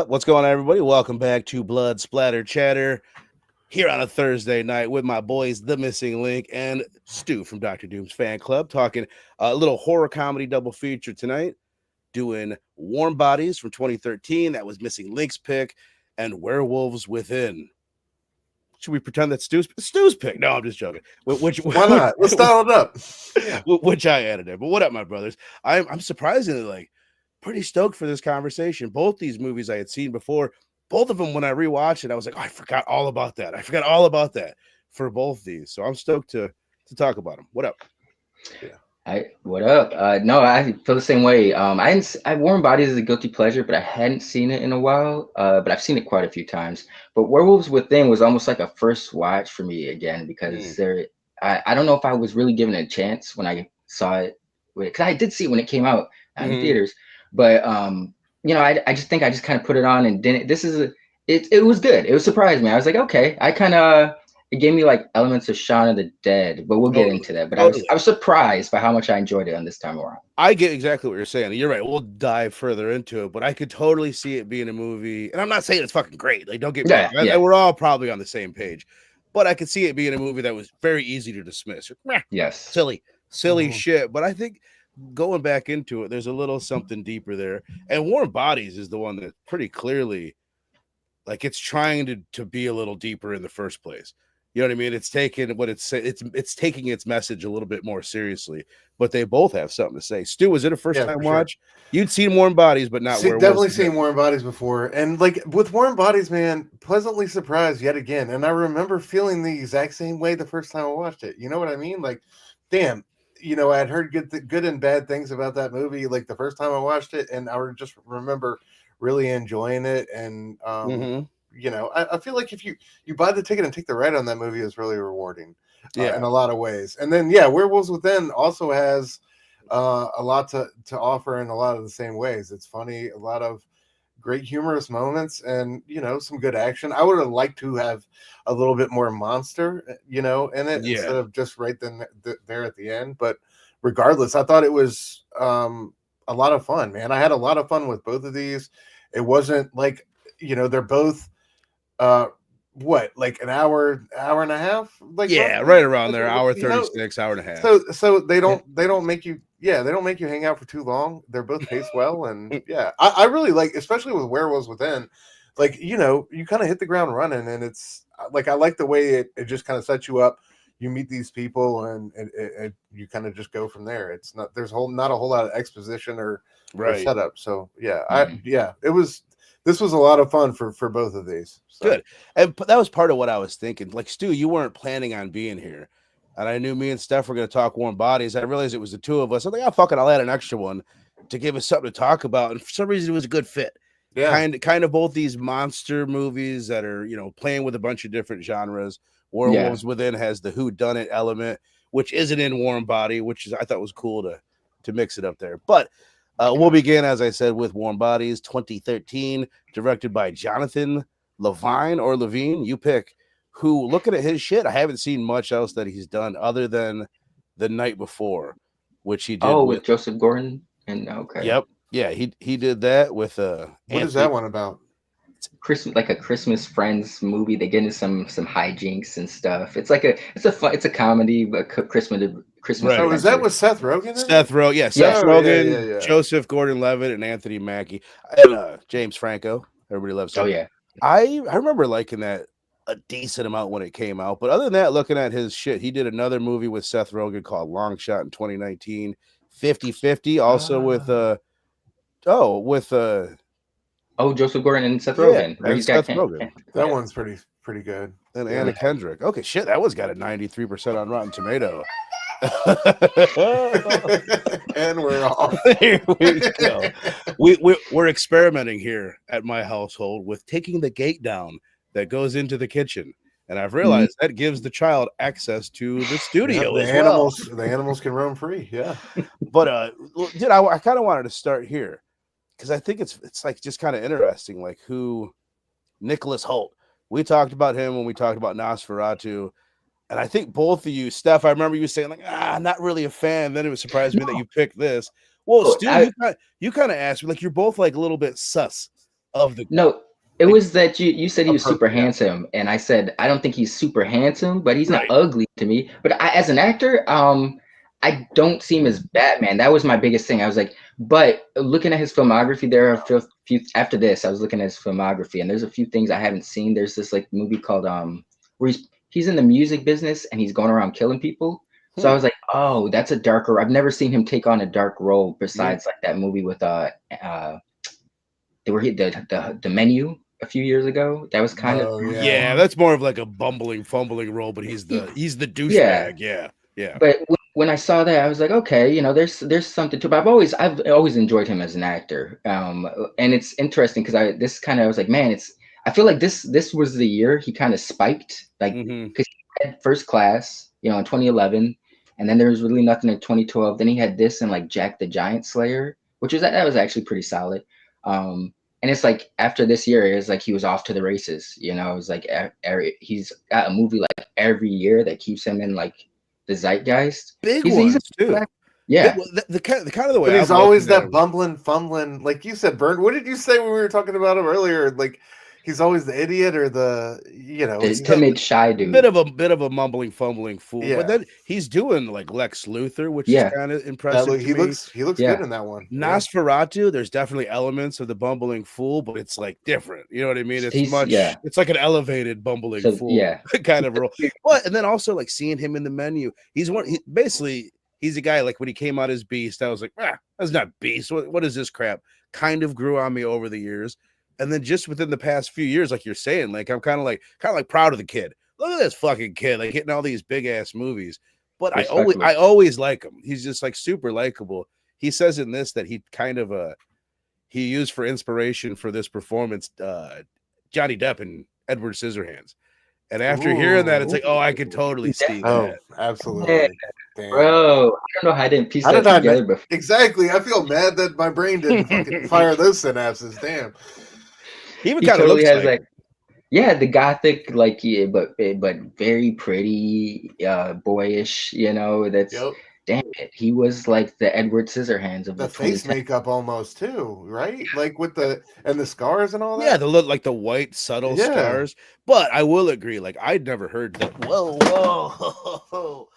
up? What's going on, everybody? Welcome back to Blood Splatter Chatter here on a Thursday night with my boys, The Missing Link and Stu from Dr. Doom's Fan Club, talking a little horror comedy double feature tonight, doing Warm Bodies from 2013. That was Missing Link's pick, and Werewolves Within. Should we pretend that's Stu's pick? No, I'm just joking. Why not? Let's style it up. Yeah. Which I added it. But what up, my brothers? I'm surprisingly pretty stoked for this conversation. Both these movies I had seen before. Both of them, when I rewatched it, I was like, oh, I forgot all about that. I forgot all about that for both these. So I'm stoked to talk about them. What up? Yeah. What up? No, I feel the same way. I Warm Bodies is a guilty pleasure, but I hadn't seen it in a while. But I've seen it quite a few times. But Werewolves Within was almost like a first watch for me again because I don't know if I was really given a chance when I saw it, because I did see it when it came out in theaters. But I just think I just kind of put it on and didn't. It was good. It was surprised me. I was like, okay, it gave me like elements of Shaun of the Dead, but we'll get into that. But I was surprised by how much I enjoyed it on this time around. I get exactly what you're saying. You're right. We'll dive further into it, but I could totally see it being a movie. And I'm not saying it's fucking great. Like, don't get me wrong. Yeah. We're all probably on the same page, but I could see it being a movie that was very easy to dismiss. Yes. Silly shit. But I think going back into it, there's a little something deeper there. And Warm Bodies is the one that pretty clearly, like, it's trying to be a little deeper in the first place. You know what I mean? It's taking it's taking its message a little bit more seriously, but they both have something to say. Stu, was it a first time watch? Sure. You'd seen Warm Bodies, but not Werewolves. Definitely seen Warm Bodies before. And like with Warm Bodies, man, pleasantly surprised yet again. And I remember feeling the exact same way the first time I watched it. You know what I mean? Like, damn, I had heard good and bad things about that movie like the first time I watched it, and I just remember really enjoying it. And I feel like if you buy the ticket and take the ride on that movie, is really rewarding in a lot of ways. And then Werewolves Within also has a lot to offer in a lot of the same ways. It's funny, a lot of great humorous moments, and some good action. I would have liked to have a little bit more monster in it instead of just right then there at the end. But regardless, I thought it was a lot of fun, man. I had a lot of fun with both of these. It wasn't like they're both like an hour and a half, like right around there, hour 36, hour and a half. So they don't make you hang out for too long. They're both paced well, and I really like, especially with Werewolves Within, like you kind of hit the ground running, and it's like I like the way it just kind of sets you up. You meet these people, and you kind of just go from there. It's not not a whole lot of exposition or setup. So this was a lot of fun for both of these. So. Good. And that was part of what I was thinking. Like, Stu, you weren't planning on being here. And I knew me and Steph were going to talk Warm Bodies. I realized it was the two of us. I'm like, I'll add an extra one to give us something to talk about. And for some reason, it was a good fit. Yeah. Kind of both these monster movies that are, playing with a bunch of different genres. Werewolves Within has the whodunit element, which isn't in Warm Body, which I thought was cool to mix it up there. But we'll begin, as I said, with Warm Bodies, 2013, directed by Jonathan Levine. You pick. Who, looking at his shit, I haven't seen much else that he's done other than The Night Before, which he did with Joseph Gordon. And Yep. Yeah, he did that with what is that one about? Christmas, like a Christmas Friends movie. They get into some hijinks and stuff. It's a comedy, but Christmas. Right. So is that with Seth Rogen? Seth Rogen, Joseph Gordon-Levitt, and Anthony Mackie, and James Franco. Everybody loves him. Oh yeah, I remember liking that a decent amount when it came out. But other than that, looking at his shit, he did another movie with Seth Rogen called Long Shot in 2019, 50-50, also with Joseph Gordon and Seth Rogen. And Seth Rogen. That one's pretty good. And Anna Kendrick. Okay, shit, that one's got a 93% on Rotten Tomato. And we're off. Here we go. We're experimenting here at my household with taking the gate down that goes into the kitchen, and I've realized that gives the child access to the studio. The animals can roam free. Yeah, but dude, I kind of wanted to start here because I think it's like just kind of interesting, like who Nicholas Hoult. We talked about him when we talked about Nosferatu. And I think both of you, Steph, I remember you saying, like, not really a fan. Then it would surprise me that you picked this. Well, Stu, you kind of asked me, like, you're both, like, a little bit sus of the No, it like, was that you said he was super yeah. handsome, and I said I don't think he's super handsome, but he's not right. ugly to me. But as an actor, I don't see him as Batman. That was my biggest thing. I was like, but looking at his filmography, there are a few after this. I was looking at his filmography, and there's a few things I haven't seen. There's this like movie called where he's in the music business and he's going around killing people. So I was like, oh, that's a darker. I've never seen him take on a dark role besides like that movie with they were the menu a few years ago. That was kind of Yeah, that's more of like a bumbling, fumbling role, but he's the yeah. douchebag. Yeah. But when I saw that, I was like, okay, there's something to it. But I've always enjoyed him as an actor. And it's interesting because I was like, man, I feel like this was the year he kind of spiked, like because he had First Class, in 2011, and then there was really nothing in 2012. Then he had this and like Jack the Giant Slayer, which was that was actually pretty solid. And it's like after this year, it's like he was off to the races. It was like he's got a movie like every year that keeps him in like the zeitgeist. Big He's ones too. Yeah. The kind of the way. But he's I'm always looking at that him- bumbling, fumbling, like you said, Bert. What did you say when we were talking about him earlier? Like he's always the idiot or the The timid, shy dude. bit of a mumbling, fumbling fool. Yeah. But then he's doing like Lex Luthor, which Yeah. is kind of impressive. he looks Yeah. good in that one. Nosferatu, there's definitely elements of the bumbling fool, but it's like different. You know what I mean? It's He's- yeah. It's like an elevated bumbling So, fool yeah. kind of role. But and then also like seeing him in the menu, basically he's a guy like when he came out as Beast, I was like, that's not Beast. What is this crap? Kind of grew on me over the years. And then just within the past few years, like you're saying, like I'm kind of like proud of the kid. Look at this fucking kid, like getting all these big ass movies. But I always like him. He's just like super likable. He says in this that he kind of he used for inspiration for this performance Johnny Depp and Edward Scissorhands. And after hearing that, it's like, oh, I could totally see that. Absolutely. Damn. Bro, I don't know how I didn't piece that together before. Exactly. I feel mad that my brain didn't fucking fire those synapses. Damn. He even kind of looks like yeah, the gothic, like but very pretty, boyish. That's damn it. He was like the Edward Scissorhands of the face makeup almost too, right? Like with the scars and all that. Yeah, the look like the white subtle scars. But I will agree, like I'd never heard that. Whoa.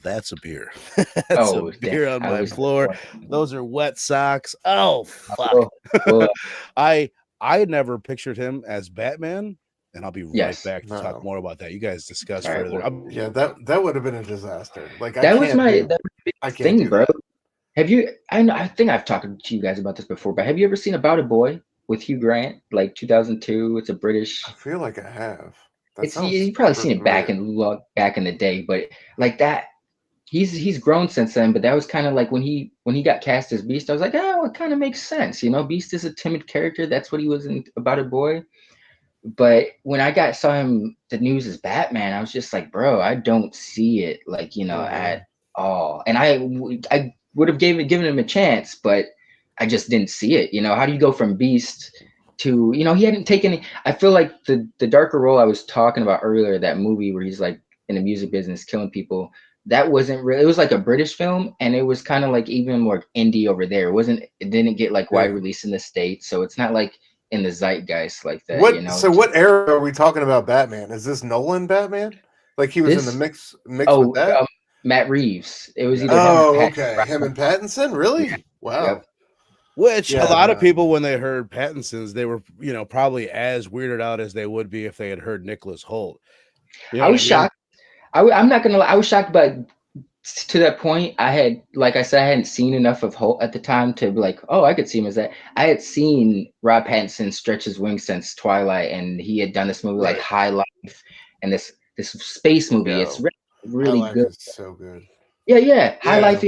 That's a beer. That's a beer on my floor. Those are wet socks. Oh fuck. I never pictured him as Batman, and I'll be right back to talk more about that. You guys discuss further. That would have been a disaster. Like that was my thing, bro. That. Have you? I think I've talked to you guys about this before, but have you ever seen About a Boy with Hugh Grant, like 2002? It's a British. I feel like I have. You've probably seen it back in the day, but like that. He's grown since then, but that was kind of like when he got cast as Beast, I was like, oh, it kind of makes sense. Beast is a timid character. That's what he was in About a Boy. But when I saw him, the news as Batman, I was just like, bro, I don't see it at all. And I would have given him a chance, but I just didn't see it. How do you go from Beast to, he hadn't taken, I feel like the darker role I was talking about earlier, that movie where he's like in the music business, killing people. That wasn't really, it was like a British film, and it was kind of like even more indie over there. It didn't get like wide release in the States, so it's not like in the zeitgeist like that. So what era are we talking about Batman? Is this Nolan Batman? Like he was in the mix with that? Matt Reeves. It was either him and Pattinson? Really? Wow. Yep. Which a lot of people, when they heard Pattinson's, they were, probably as weirded out as they would be if they had heard Nicholas Hoult. I was shocked. I'm not gonna lie, I was shocked, but to that point, I hadn't seen enough of Holt at the time to be like, oh, I could see him as that. I had seen Rob Pattinson stretch his wings since Twilight, and he had done this movie like High Life and this space movie. It's really good. It's so good. Yeah. High Life.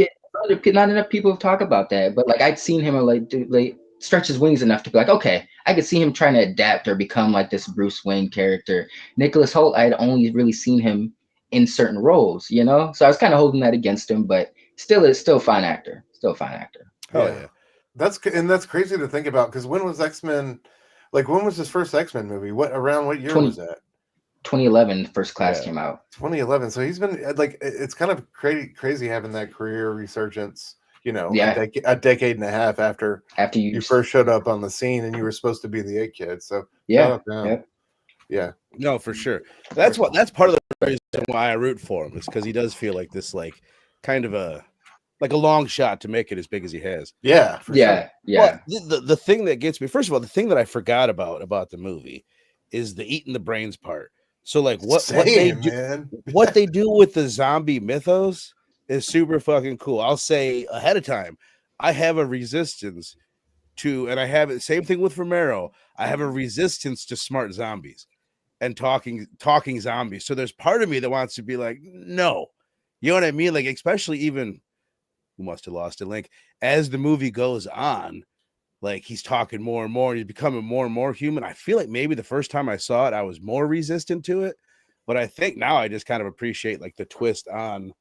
Not enough people talk about that, but like I'd seen him like stretch his wings enough to be like, okay, I could see him trying to adapt or become like this Bruce Wayne character. Nicholas Hoult, I had only really seen him in certain roles, so I was kind of holding that against him, but still a fine actor. Oh yeah. That's crazy to think about, because when was X-Men, like when was his first X-Men movie? Around what year was that? 2011 First Class came out. 2011. So he's been like, it's kind of crazy having that career resurgence you know, Yeah. a decade and a half after After you first showed up on the scene and you were supposed to be the it kid. So shout Yeah. out to him. Yep. Yeah. No, for sure. That's part of the reason why I root for him is because he does feel like this, like kind of a long shot to make it as big as he has. Yeah, for sure. Yeah. Yeah. But the thing that gets me, first of all, the thing that I forgot about the movie is the eating the brains part. So like what they do, man. what they do with the zombie mythos is super fucking cool. I'll say ahead of time, I have a resistance to, and I have it. Same thing with Romero. I have a resistance to smart zombies and talking zombies. So there's part of me that wants to be like, no, you know what I mean? Like, especially even who must have lost a link as the movie goes on. Like he's talking more and more, he's becoming more and more human. I feel like maybe the first time I saw it, I was more resistant to it, but I think now I just kind of appreciate like the twist on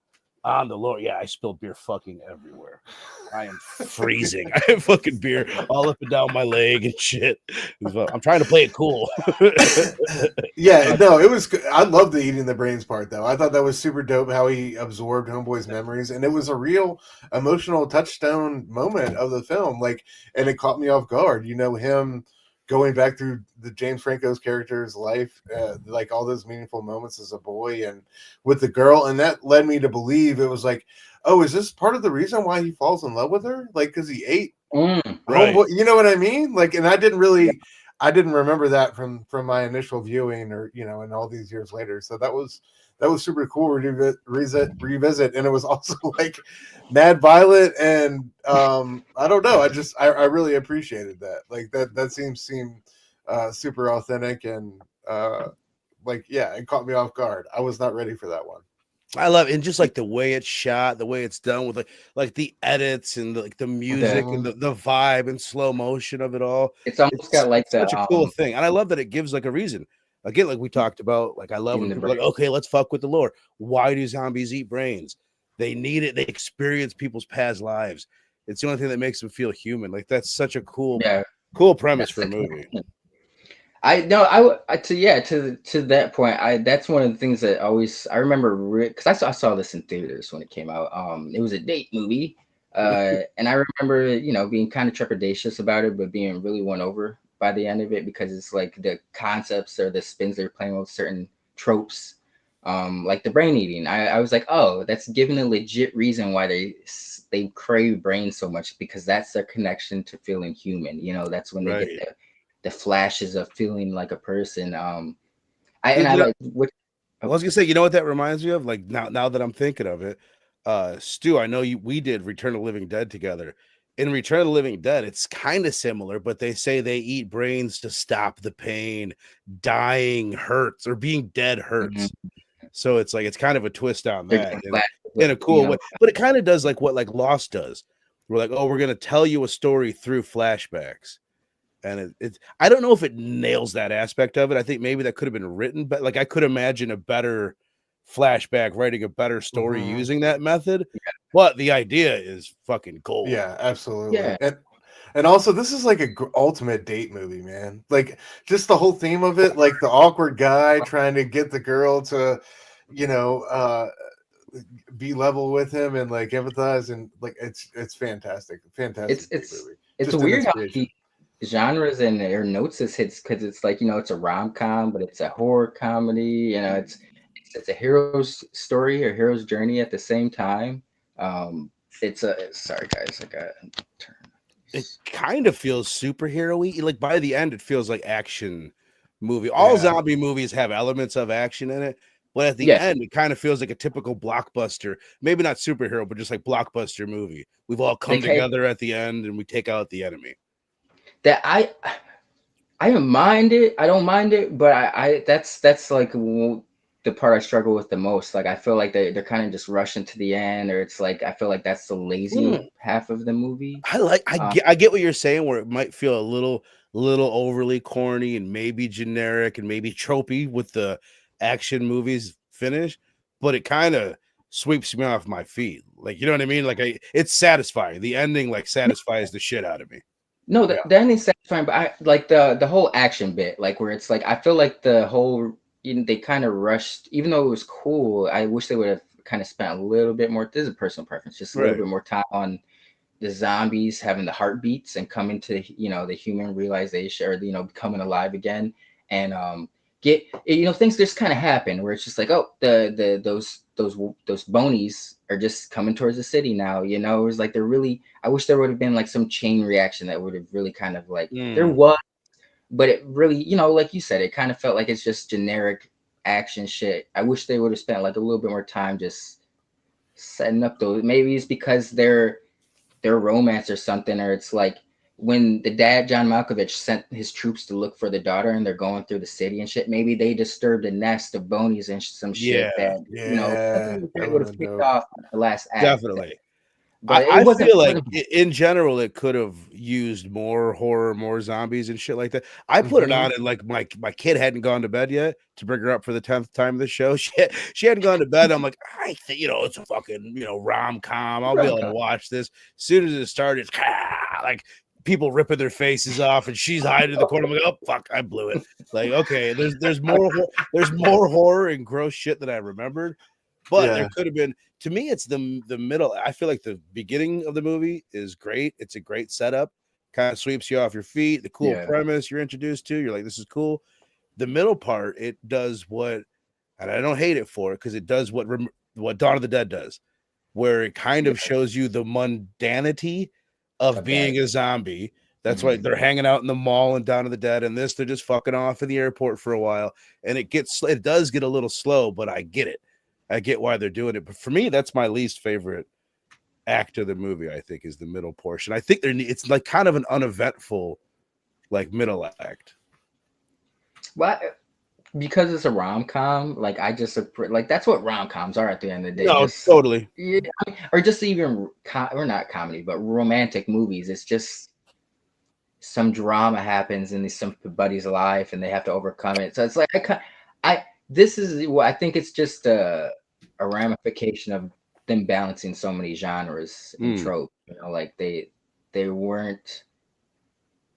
the Lord. Yeah, I spilled beer fucking everywhere. I am freezing. I have fucking beer all up and down my leg and shit. I'm trying to play it cool. Yeah, no, it was good. I love the eating the brains part though. I thought that was super dope how he absorbed Homeboy's memories, and it was a real emotional touchstone moment of the film. Like, and it caught me off guard. You know, him going back through the James Franco's character's life, like all those meaningful moments as a boy and with the girl, and that led me to believe it was like, oh, is this part of the reason why he falls in love with her? Like, because he ate right. Homeboy, you know what I mean? Like, and I didn't remember that from my initial viewing, or you know, and all these years later. So that was super cool to revisit, and it was also like mad violent, and I don't know, I really appreciated that. Like that seemed super authentic, and like yeah, it caught me off guard. I was not ready for that one. I love it. And just like the way it's shot, the way it's done with like the edits and the music and the vibe and slow motion of it all. It's almost got like such a cool thing. And I love that it gives like a reason. Again, like we talked about, like I love when people are like, okay, let's fuck with the lore. Why do zombies eat brains? They need it. They experience people's past lives. It's the only thing that makes them feel human. Like that's such a cool premise for a movie. To that point, that's one of the things that I remember because I saw this in theaters when it came out. It was a date movie, and I remember being kind of trepidatious about it, but being really won over by the end of it because it's like the concepts or the spins they're playing with certain tropes, like the brain eating. I was like, oh, that's given a legit reason why they crave brains so much, because that's their connection to feeling human. That's when they get the flashes of feeling like a person. I was gonna say, you know what that reminds me of? Like now that I'm thinking of it, Stu, I know we did Return of the Living Dead together. In Return of the Living Dead, it's kind of similar, but they say they eat brains to stop the pain. Dying hurts, or being dead hurts. Mm-hmm. So it's like it's kind of a twist on that in a cool way. But it kind of does like what like Lost does. We're like, oh, we're gonna tell you a story through flashbacks. And I don't know if it nails that aspect of it. I think maybe that could have been written, but like I could imagine a better flashback, writing a better story using that method. Yeah. But the idea is fucking gold. Yeah, absolutely. Yeah. And also, this is like a ultimate date movie, man. Like just the whole theme of it, like the awkward guy trying to get the girl to, be level with him and like empathize, and like it's fantastic. Fantastic movie. It's weird how genres and or notes this hits, because it's like it's a rom-com, but it's a horror comedy. It's a hero's story or hero's journey at the same time. Sorry guys, it kind of feels superhero-y. Like by the end, it feels like action movie. All zombie movies have elements of action in it, but at the end, it kind of feels like a typical blockbuster. Maybe not superhero, but just like blockbuster movie. We've all come together at the end and we take out the enemy. That I don't mind it. I don't mind it, but I that's like the part I struggle with the most. Like I feel like they're kind of just rushing to the end, or it's like I feel like that's the lazy half of the movie. I get what you're saying, where it might feel a little overly corny and maybe generic and maybe tropey with the action movies finish, but it kind of sweeps me off my feet. Like, you know what I mean? Like it's satisfying. The ending like satisfies the shit out of me. No, the ending's satisfying, but I like the whole action bit, like where it's like I feel like the whole they kind of rushed, even though it was cool. I wish they would have kind of spent a little bit more. This is a personal preference, just a little bit more time on the zombies having the heartbeats and coming to the human realization, or becoming alive again, and get things just kind of happen where it's just like, oh, those bonies are just coming towards the city now. It was like, they're really, I wish there would have been like some chain reaction that would have really kind of like, there was, but it really, like you said, it kind of felt like it's just generic action shit. I wish they would have spent like a little bit more time just setting up those. Maybe it's because their romance or something, or it's like when the dad John Malkovich sent his troops to look for the daughter and they're going through the city and shit. Maybe they disturbed a nest of bonies and some shit that that would have kicked off the last act. Definitely. But I feel like in general it could have used more horror, more zombies and shit like that. I put it on, and like my kid hadn't gone to bed yet to bring her up for the 10th time of the show. She hadn't gone to bed. I'm like, I think it's a fucking rom-com. I'll be able to watch this. As soon as it started, like people ripping their faces off, and she's hiding in the corner. I'm like, oh fuck, I blew it. Like, okay, there's more horror and gross shit than I remembered. But there could have been, to me, it's the middle. I feel like the beginning of the movie is great. It's a great setup, kind of sweeps you off your feet. The cool premise you're introduced to, you're like, this is cool. The middle part, it does what, and I don't hate it for it, because it does what Dawn of the Dead does, where it kind of shows you the mundanity of being a zombie. That's why they're hanging out in the mall and Dawn of the Dead, and they're just fucking off in the airport for a while, and it does get a little slow, but I get it. I get why they're doing it. But for me, that's my least favorite act of the movie, I think, is the middle portion. I think it's like kind of an uneventful like middle act. Well, because it's a rom-com, like I just like that's what rom-coms are at the end of the day. No, totally. Yeah, or just even or not comedy, but romantic movies. It's just some drama happens in somebody's life and they have to overcome it. So it's like this is what I think. It's just a ramification of them balancing so many genres and tropes. Like they weren't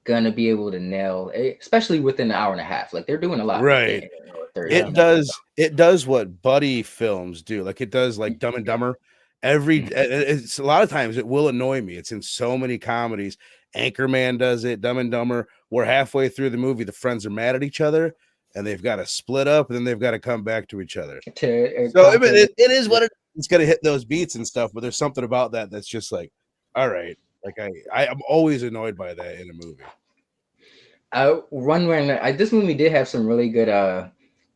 gonna be able to nail, especially within an hour and a half. Like they're doing a lot, right? It does what buddy films do. Like it does, like Dumb and Dumber. It's a lot of times it will annoy me. It's in so many comedies. Anchorman does it. Dumb and Dumber. We're halfway through the movie. The friends are mad at each other, and they've got to split up, and then they've got to come back to each other. It is what it's going to hit those beats and stuff, but there's something about that that's just like, all right. Like I'm always annoyed by that in a movie. This movie did have some really good.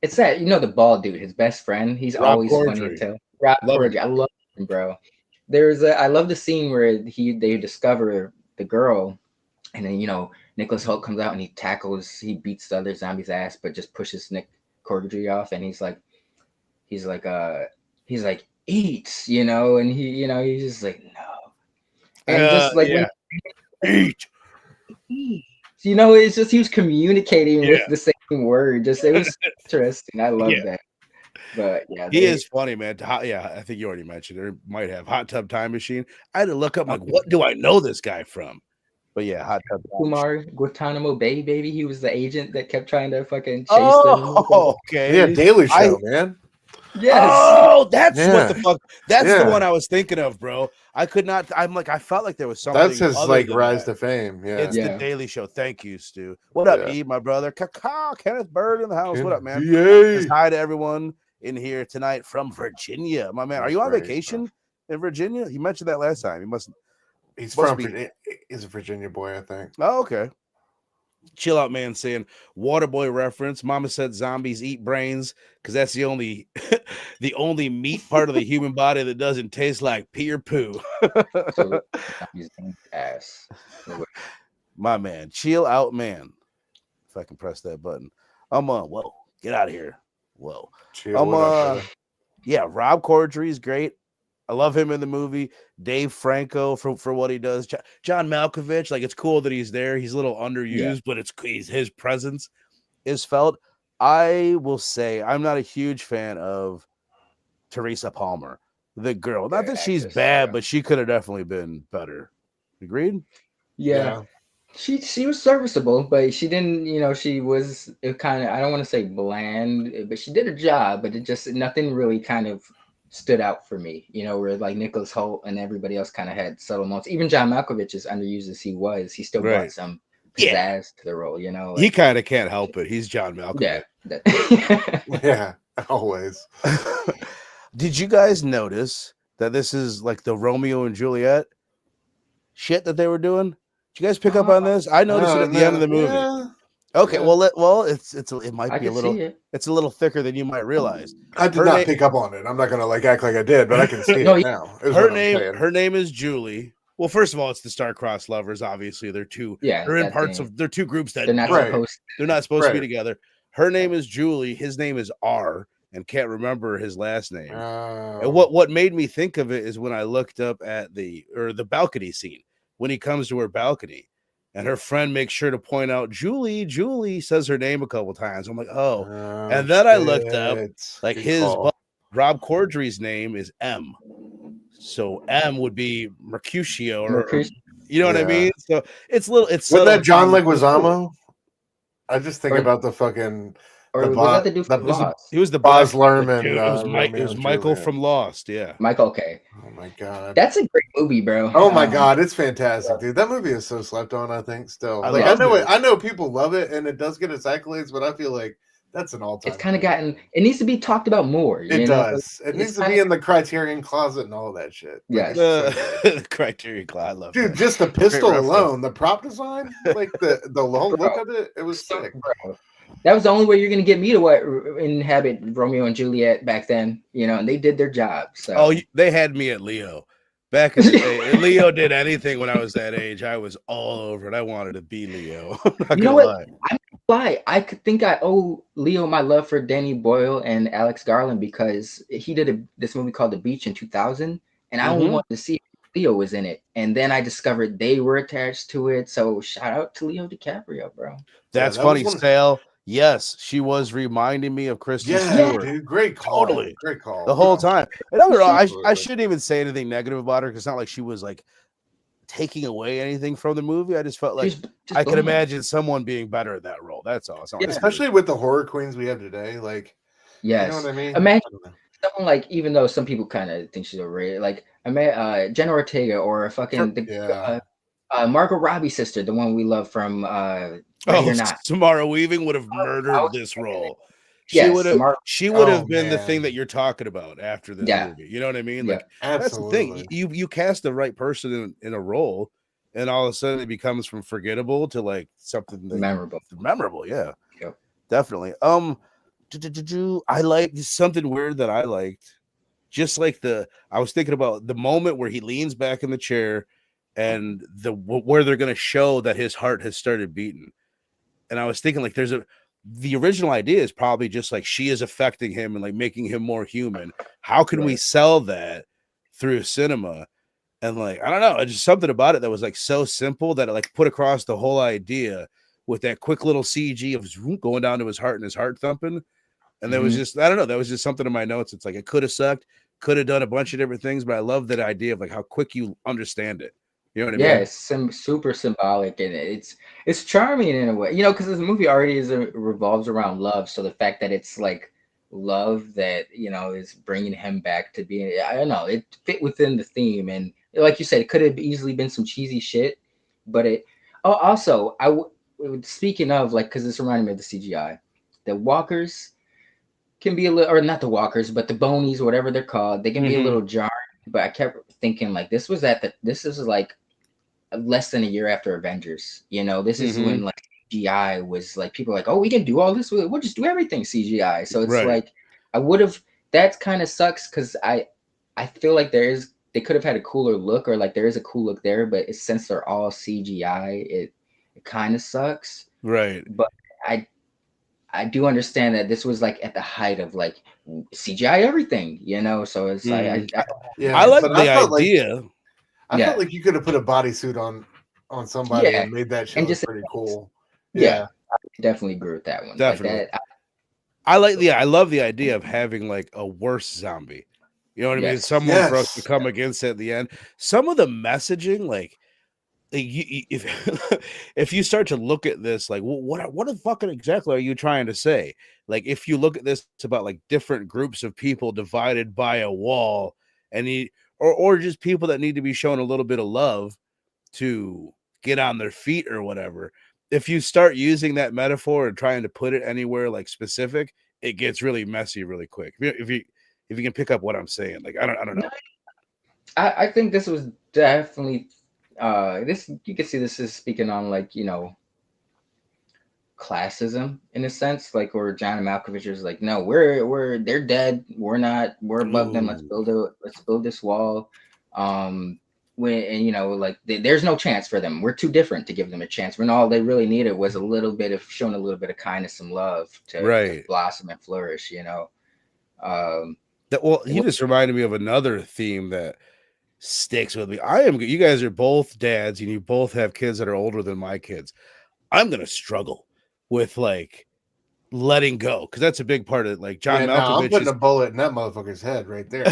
It's that the bald dude, his best friend. He's Rob always Corddry. funny to tell. Rob Corddry, I love him, bro. I love the scene where they discover the girl, and then Nicholas Hoult comes out and he beats the other zombie's ass, but just pushes Nick Corddry off, and he's like eat, and he's just like no, and just like eat. It's just he was communicating with the same word. It was interesting. I love that. But he is funny, man. I think you already mentioned it. Might have Hot Tub Time Machine. I had to look up like, what do I know this guy from? But Hot Tub Time Kumar Guantanamo Bay, baby. He was the agent that kept trying to fucking chase them. Okay. Yeah, Daily Show, man. Yes. Oh, that's what the fuck. That's the one I was thinking of, bro. I could not. I felt like there was something. That's his like rise to fame. Yeah, it's the Daily Show. Thank you, Stu. What up, E, my brother? Kenneth Bird in the house. What up, man? Just hi to everyone in here tonight from Virginia, my man. Are you on vacation in Virginia? You mentioned that last time. He's from Virginia. He's a Virginia boy, I think. Oh, okay. Chill out, man, saying Waterboy reference. Mama said zombies eat brains because that's the only meat part of the human body that doesn't taste like pee or poo. Ass. My man, chill out, man. If I can press that button. Whoa, get out of here. Whoa. Chill, Rob Corddry is great. I love him in the movie. Dave Franco for what he does. John Malkovich, like it's cool that he's there. He's a little underused, but his presence is felt. I will say I'm not a huge fan of Teresa Palmer, the girl. Not that she's bad, but she could have definitely been better. Agreed? Yeah. She was serviceable, but she didn't, she was kind of, I don't want to say bland, but she did her job, but it just nothing really kind of stood out for me, you know, where like Nicholas Hoult and everybody else kind of had subtle moments. Even John Malkovich, as underused as he still brought some pizzazz to the role, you know. Like, he kind of can't help it. He's John Malkovich. Yeah, always. Did you guys notice that this is like the Romeo and Juliet shit that they were doing? Did you guys pick up on this? I noticed it at the end of the movie. Yeah. Okay, well, it might be a little. It's a little thicker than you might realize. I did not pick up on it. I'm not gonna like act like I did, but I can see it now. Her name is Julie. Well, first of all, it's the star-crossed lovers. Obviously, they're two. Yeah, they're in parts of. They're two groups that they're not supposed to be together. Her name is Julie. His name is R, and can't remember his last name. And what made me think of it is when I looked up at the balcony scene when he comes to her balcony. And her friend makes sure to point out Julie says her name a couple times. I'm like, oh. And then I looked up like Rob Corddry's name is M. So M would be Mercutio or you know what I mean? So it's Wasn't that John Leguizamo? I just think about the fucking he was the Baz Luhrmann. It was Michael from Lost. Yeah, Michael. Okay. Oh my god, that's a great movie, bro. Oh my god, it's fantastic, dude. That movie is so slept on. I think still. I know people love it, and it does get its accolades, but I feel like that's an all-time. It's kind of gotten. It needs to be talked about more. It does. It needs to be in the Criterion Closet and all that shit. Yeah, the Criterion Closet. I love dude. That. Just the pistol alone, the prop design, like the whole look of it, it was sick, bro. That was the only way you're going to get me to inhabit Romeo and Juliet back then, you know, and they did their job. So they had me at Leo back in the day. If Leo did anything when I was that age, I was all over it. I wanted to be Leo. You know what? I'm not gonna lie. I think I owe Leo my love for Danny Boyle and Alex Garland because he did this movie called The Beach in 2000, and I only wanted to see if Leo was in it, and then I discovered they were attached to it. So shout out to Leo DiCaprio, bro. That's funny, Sale. Yes, she was reminding me of Kristen Stewart. Dude, great call. Totally. Great call. The whole time. And I shouldn't even say anything negative about her because it's not like she was like taking away anything from the movie. I just felt like I could imagine someone being better at that role. That's all. Especially with the horror queens we have today. Like, yes. You know what I mean? Imagine someone like, even though some people kind of think she's overrated, like Jenna Ortega or Margot Robbie's sister, the one we love from Samara Weaving would have murdered this role. She would have been the thing that you're talking about after this movie. You know what I mean? Like that's the thing. You cast the right person in a role, and all of a sudden it becomes from forgettable to like something memorable. Yeah, definitely. I like something weird that I liked. Just like I was thinking about the moment where he leans back in the chair, and where they're going to show that his heart has started beating. And I was thinking like the original idea is probably just like she is affecting him and like making him more human. How can we sell that through cinema? And like, I don't know, just something about it that was like so simple that it like put across the whole idea with that quick little CG of going down to his heart and his heart thumping. And there was just, I don't know, that was just something in my notes. It's like, it could have sucked, could have done a bunch of different things, but I love that idea of like how quick you understand it. You know what I mean? Yeah, it's super symbolic, and it's charming in a way, you know, because the movie already revolves around love. So the fact that it's like love that, you know, is bringing him back to being, I don't know, it fit within the theme, and like you said, it could have easily been some cheesy shit, but speaking of like, because this reminded me of the CGI, the walkers can be a little, or not the walkers, but the bonies, whatever they're called, they can be a little jarring. But I kept thinking like this is like less than a year after Avengers, you know. This is when like CGI was like, people were like, oh, we can do all this, we'll just do everything CGI. So it's like that kind of sucks because I feel like they could have had a cooler look, or like there is a cool look there, but since they're all CGI, it kind of sucks, right? But I do understand that this was like at the height of like CGI everything, you know. So it's like I like the idea. I felt like you could have put a bodysuit on somebody and made that show pretty cool. Yeah, I definitely agree with that one. Definitely. Like I love the idea of having like a worse zombie. You know what I mean? Someone for us to come against at the end. Some of the messaging, like if if you start to look at this, like, what the fucking exactly are you trying to say? Like, if you look at this, it's about like different groups of people divided by a wall, and or just people that need to be shown a little bit of love to get on their feet or whatever. If you start using that metaphor and trying to put it anywhere like specific, it gets really messy really quick. If you can pick up what I'm saying, like I don't know. I think this was definitely this, you can see this is speaking on, like, classism in a sense, like, or John Malkovich is like, no, they're dead, we're not, we're above them, let's build this wall. When, and like, there's no chance for them, we're too different to give them a chance, when all they really needed was a little bit of showing a little bit of kindness and love to blossom and flourish. He just reminded me of another theme that sticks with me. You guys are both dads and you both have kids that are older than my kids. I'm gonna struggle with like letting go, because that's a big part of it. Like John Malkovich, I'm putting a bullet in that motherfucker's head right there.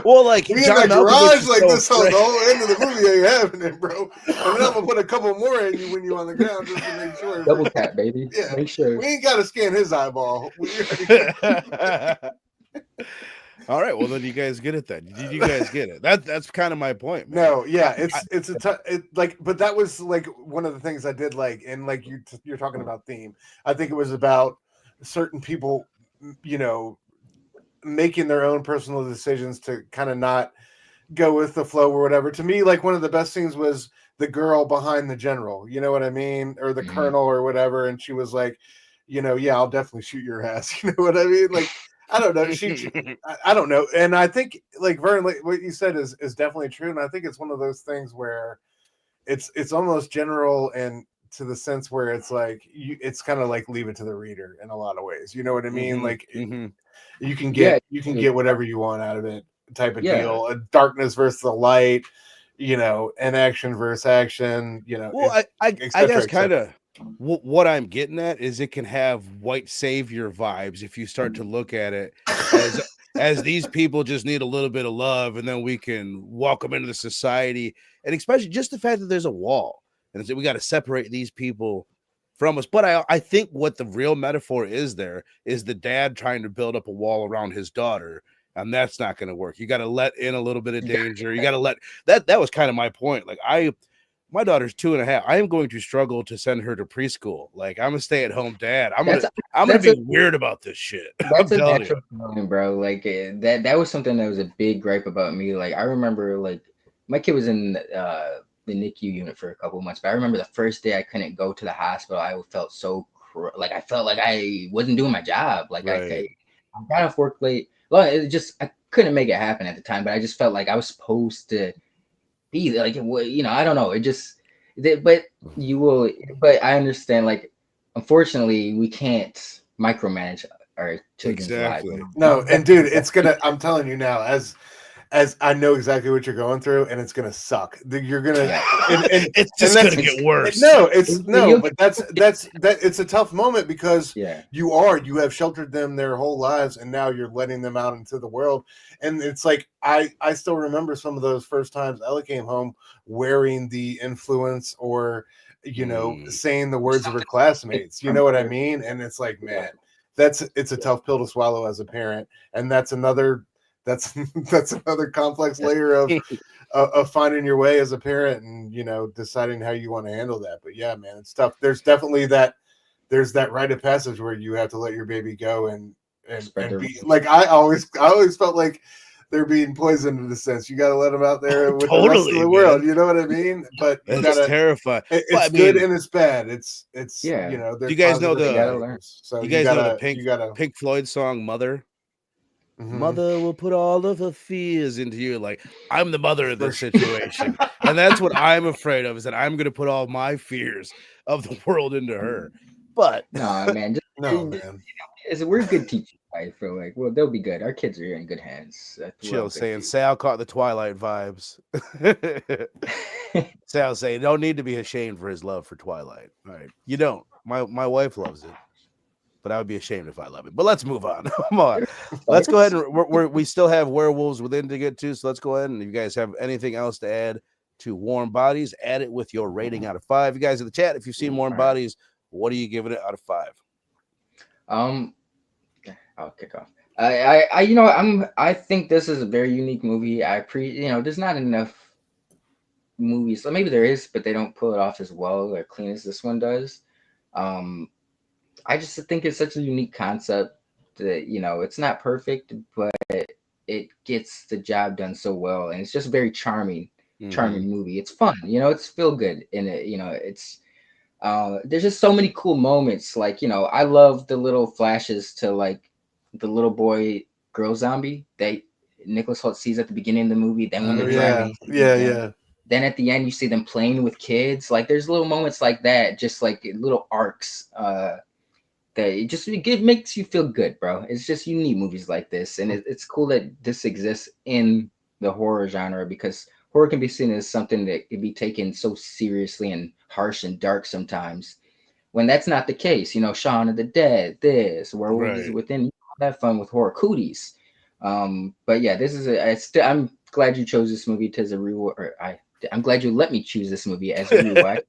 Well, like we John in the garage like this the whole end of the movie ain't happening, bro. And then I'm gonna put a couple more in you when you on the ground just to make sure. Double tap, baby. Yeah, make sure. We ain't gotta scan his eyeball. All right, well then you guys get it then. Did you guys get it? That's kind of my point, man. No, yeah, but that was like one of the things I did like, and like you're talking about theme. I think it was about certain people, making their own personal decisions to kind of not go with the flow or whatever. To me, like one of the best scenes was the girl behind the general, you know what I mean? Or the colonel or whatever. And she was like, yeah, I'll definitely shoot your ass. You know what I mean? Like, I don't know. I don't know. And I think, like, Vern, like, what you said is definitely true. And I think it's one of those things where it's almost general, and to the sense where it's like, it's kind of like leave it to the reader in a lot of ways. You know what I mean? Like, you can get whatever you want out of it type of deal. A darkness versus the light, and action versus action, Well, I guess kind of what I'm getting at is it can have white savior vibes if you start to look at it as these people just need a little bit of love, and then we can walk them into the society. And especially just the fact that there's a wall and we got to separate these people from us. But I think what the real metaphor is there is the dad trying to build up a wall around his daughter, and that's not going to work. You got to let in a little bit of danger. You got to let that was kind of my point. Like my daughter's 2.5. I am going to struggle to send her to preschool. Like, I'm a stay-at-home dad. I'm gonna be weird about this shit. That's a natural feeling, bro. Like that was something that was a big gripe about me. Like, I remember, like, my kid was in the NICU unit for a couple of months, but I remember the first day I couldn't go to the hospital. I felt so like I felt like I wasn't doing my job. Like, I got off work late. Well, I couldn't make it happen at the time, but I just felt like I was supposed to be like, I don't know. But I understand, like, unfortunately we can't micromanage our children's lives. No, and dude, I'm telling you now, as I know exactly what you're going through, and it's gonna suck. You're gonna, and it's just gonna get worse. But it's a tough moment, because you have sheltered them their whole lives, and now you're letting them out into the world. And it's like, I still remember some of those first times Ella came home wearing the influence, or saying the words of her classmates. You know what I mean? And it's like, man, it's a tough pill to swallow as a parent, and that's another complex layer of finding your way as a parent, and deciding how you want to handle that. But yeah, man, it's tough. There's definitely that rite of passage where you have to let your baby go and be like, I always felt like they're being poisoned, in a sense. You got to let them out there with the rest of the world. You know what I mean? But it's terrifying. It's good and it's bad. It's Do you guys know the Pink Floyd song "Mother"? Mother will put all of her fears into you. Like, I'm the mother of this situation. And that's what I'm afraid of, is that I'm going to put all my fears of the world into her. But no, man. We're good teachers. I feel like, well, they'll be good. Our kids are in good hands. Chill saying Sal caught the Twilight vibes. Sal saying, don't need to be ashamed for his love for Twilight. All right. You don't. My wife loves it, but I would be ashamed if I love it. But let's move on. Come on. Let's go ahead and we still have Werewolves Within to get to. So let's go ahead, and if you guys have anything else to add to Warm Bodies. Add it with your rating out of 5. You guys in the chat, if you've seen Warm Bodies, what are you giving it out of 5? I'll kick off. I think this is a very unique movie. There's not enough movies, so maybe there is, but they don't pull it off as well or clean as this one does. I just think it's such a unique concept that, it's not perfect, but it gets the job done so well, and it's just a very charming movie. It's fun, it's feel good in it. It's there's just so many cool moments. Like, I love the little flashes to like the little boy girl zombie that Nicholas Hoult sees at the beginning of the movie. Then when they're driving, then at the end you see them playing with kids. Like, there's little moments like that, just like little arcs. That it makes you feel good, bro. It's just, you need movies like this, and it's cool that this exists in the horror genre, because horror can be seen as something that can be taken so seriously and harsh and dark sometimes, when that's not the case. Shaun of the Dead, Werewolves Within, have fun with horror cooties. But yeah, this is I'm glad you chose this movie as a rewatch. I'm glad you let me choose this movie as a rewatch.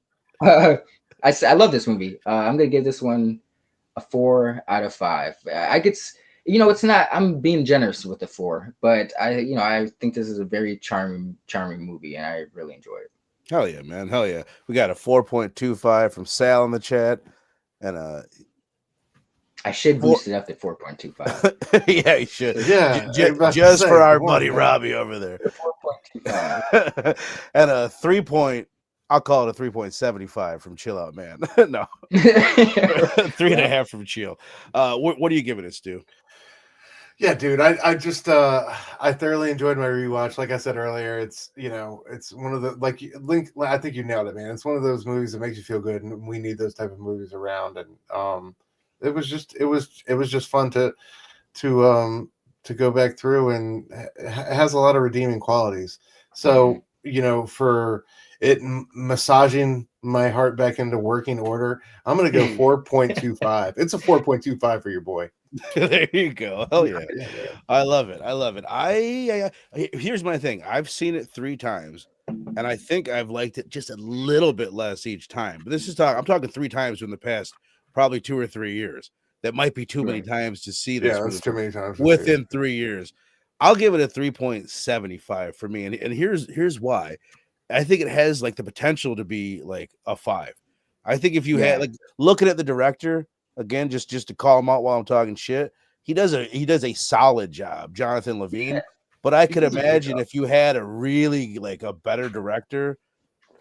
I love this movie. I'm gonna give this one a 4 out of 5. It's not, I'm being generous with the 4, but I think this is a very charming movie, and I really enjoy it. Hell yeah, man. Hell yeah. We got a 4.25 from Sal in the chat, and I should boost it up to 4.25. Yeah, you should. Yeah, just for our buddy Robbie over there. 4.25. And I'll call it a 3.75 from Chill Out Man. No. 3.5 from Chill. What are you giving it, Stu? Yeah, dude, I just I thoroughly enjoyed my rewatch. Like I said earlier, it's one of the, like, I think you nailed it, man. It's one of those movies that makes you feel good, and we need those type of movies around. And it was just fun to go back through, and it has a lot of redeeming qualities. So for it massaging my heart back into working order, I'm gonna go 4.25. It's a 4.25 for your boy. There you go. Hell yeah. I love it. Here's my thing. I've seen it 3 times, and I think I've liked it just a little bit less each time. But I'm talking 3 times in the past probably 2 or 3 years. That might be too many times to see this. Yeah, that's too many times within 3 years. I'll give it a 3.75 for me, and here's why. I think it has like the potential to be like a 5. I think if you had, like, looking at the director again, just to call him out while I'm talking shit, he does a solid job, Jonathan Levine. But I could imagine if you had a really, like, a better director,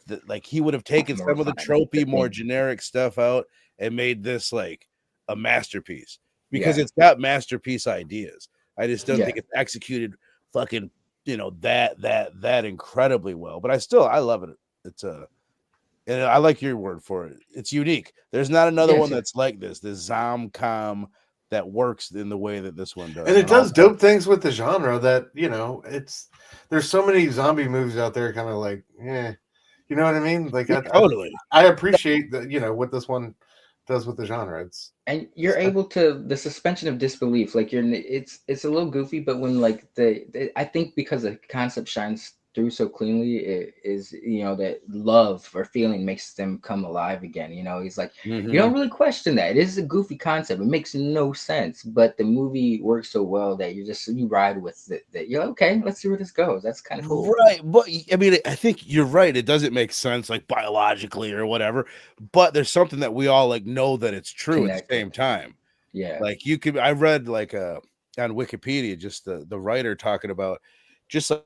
that, like, he would have taken some of the tropey, more generic stuff out and made this like a masterpiece, because it's got masterpiece ideas. I just don't think it's executed fucking that incredibly well. But I love it. It's and I like your word for it. It's unique. There's not another one that's like this zom-com that works in the way that this one does. And it does dope things with the genre that, there's so many zombie movies out there kind of like, you know what I mean? Like, totally. I appreciate that, what this one does with the genre. And you're able to, the suspension of disbelief, like it's a little goofy, but when like I think because the concept shines through so cleanly, it is, that love or feeling makes them come alive again. He's like, you don't really question that. It is a goofy concept. It makes no sense, but the movie works so well that you ride with it, that you're like, okay, let's see where this goes. That's kind of cool. Right. But I mean, I think you're right. It doesn't make sense, like, biologically or whatever, but there's something that we all, like, know that it's true at the same time. Yeah. Like, I read, like, on Wikipedia, just the writer talking about just like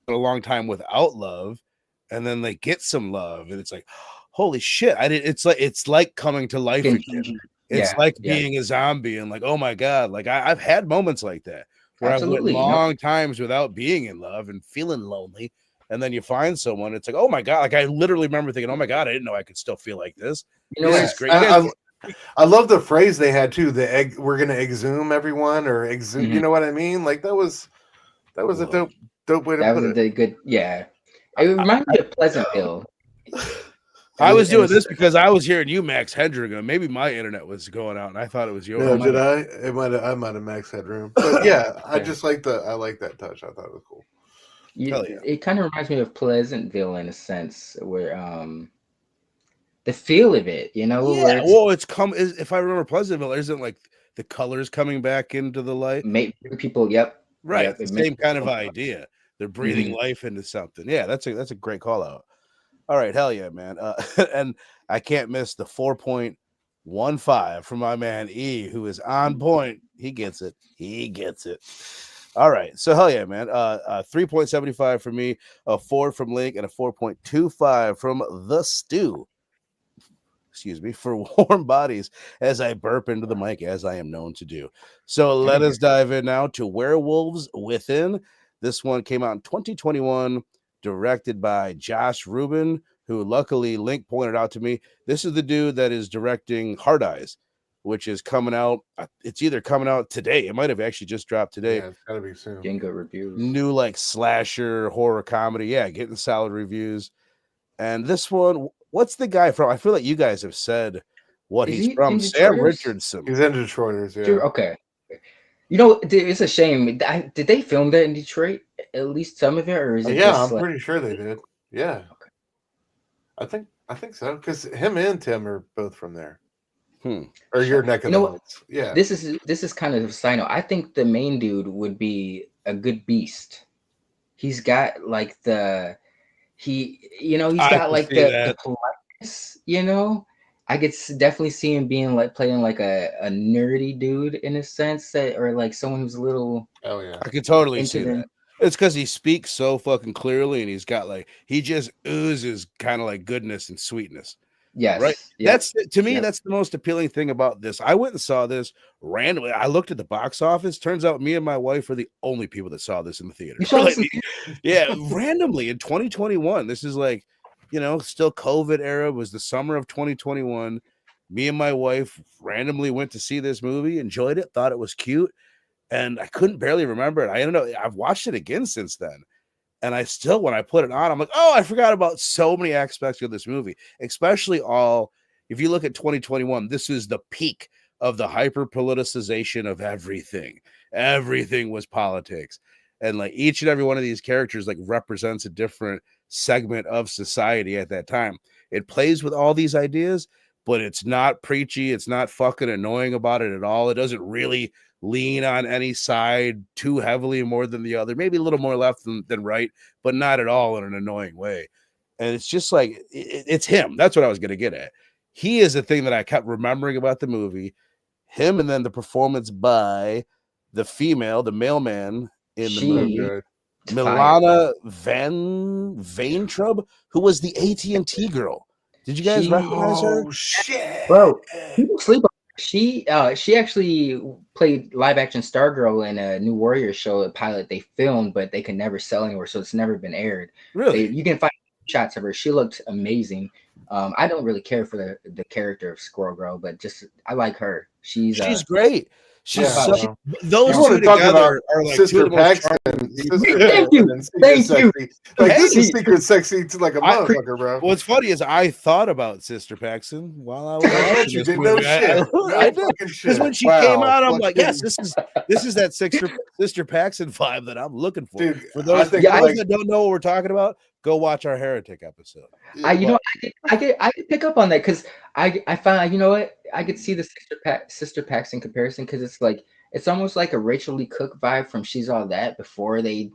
a long time without love, and then they get some love, and it's like, holy shit, it's like coming to life again. It's like being a zombie, and like, oh my god, like I've had moments like that where I've went long times without being in love and feeling lonely, and then you find someone, it's like, oh my god, like I literally remember thinking, oh my god, I didn't know I could still feel like this. It's great. I love the phrase they had too, we're gonna exhume everyone, or exhume, you know what I mean? Like that was a dope way to put it. That was good. Yeah, it reminded me of Pleasantville. I was doing this because I was hearing you, Max Headroom. Maybe my internet was going out, and I thought it was yours. No, did I? I might have Max Headroom. But yeah, I like that touch. I thought it was cool. Hell yeah. It kind of reminds me of Pleasantville in a sense, where the feel of it, where Yeah, it's well, if I remember Pleasantville, isn't like the colors coming back into the light? make people. Yep, Right. yep. It's It the makes same kind of people. idea. They're breathing Mhm. life into something. Yeah, that's a great call out. All right, hell yeah, man. And I can't miss the 4.15 from my man E, who is on point. He gets it. He gets it. All right. So hell yeah, man. 3.75 for me, a 4 from Link, and a 4.25 from the Stew. Excuse me, for warm bodies as I burp into the mic as I am known to do. So let us dive in now to Werewolves Within. This one came out in 2021, directed by Josh Rubin, who luckily Link pointed out to me. This is the dude that is directing Hard Eyes, which is coming out. It's either coming out today. It might have actually just dropped today. Yeah, it's gotta be soon. Getting good reviews. New like slasher horror comedy. Yeah, getting solid reviews. And this one, what's the guy from? I feel like you guys have said what Is he's he from. in Sam Detroiters? Richardson. He's in Detroiters, yeah. Okay. It's a shame. Did they film that in Detroit? At least some of it, or is it Yeah, just I'm pretty sure they did. Yeah. Okay. I think so, because him and Tim are both from there. Or Sure. your neck of You the know what? woods. Yeah. This is kind of a side note. I think the main dude would be a good beast. He's got like he's I got can like see the that. politeness, I could definitely see him being like playing like a nerdy dude in a sense, or like someone who's a little Oh yeah. I can totally into see the that. It's because he speaks so fucking clearly, and he's got like he just oozes kind of like goodness and sweetness. Right. yes, yep, That's to me, yep. that's the most appealing thing about this. I went and saw this randomly. I looked at the box office. Turns out me and my wife were the only people that saw this in the theater. You saw this Yeah, randomly in 2021. This is like, still COVID era, was the summer of 2021. Me and my wife randomly went to see this movie, enjoyed it, thought it was cute, and I couldn't barely remember it. I ended up I've watched it again since then. And I still, when I put it on, I'm like, oh, I forgot about so many aspects of this movie, especially if you look at 2021, this is the peak of the hyper politicization of everything. Everything was politics. And like each and every one of these characters like represents a different segment of society at that time. It plays with all these ideas, but it's not preachy. It's not fucking annoying about it at all. It doesn't really lean on any side too heavily more than the other, maybe a little more left than right, but not at all in an annoying way. And it's just like it's him. That's what I was going to get at. He is the thing that I kept remembering about the movie. Him, and then the performance by the mailman in the movie, Good. Milana Vaintrub, who was the AT&T girl. Did you guys recognize her? Oh shit. Bro, people sleep on her. She actually played live action Stargirl in a New Warrior show, a pilot they filmed, but they could never sell anywhere, so it's never been aired. Really? You can find shots of her. She looked amazing. I don't really care for the character of Squirrel Girl, but just I like her. She's great. She's Yeah, so, those you want two to talk about together are like Sister two of the most Paxton. Sister Thank you. Paxton and Secret Thank you. Sexy. Like this Hey. is Secret Sexy to like a motherfucker, bro. What's funny is I thought about Sister Paxton while I was I bet watching you this did. No movie. shit. I No did. fucking Because shit. when she Wow, came out, I'm like, fucking- yes, this is that Sister Paxton vibe that I'm looking for. Dude, For those, I think, that don't know what we're talking about, go watch our Heretic episode. I could pick up on that because I found what I could see the Sister Paxton comparison because it's almost like a Rachel Lee Cook vibe from She's All That before they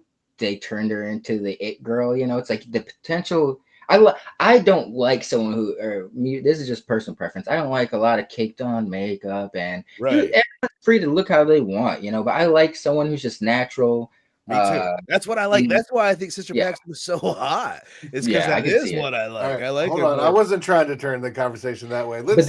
turned her into the It Girl. It's like the potential. I don't like someone who, or me, this is just personal preference. I don't like a lot of caked on makeup, and everyone's free to look how they want, but I like someone who's just natural. Me too. That's what I like. That's why I think Sister Paxton was so hot. It's because that is what I like. Right, I like hold it. on. I wasn't trying to turn the conversation that way. Let's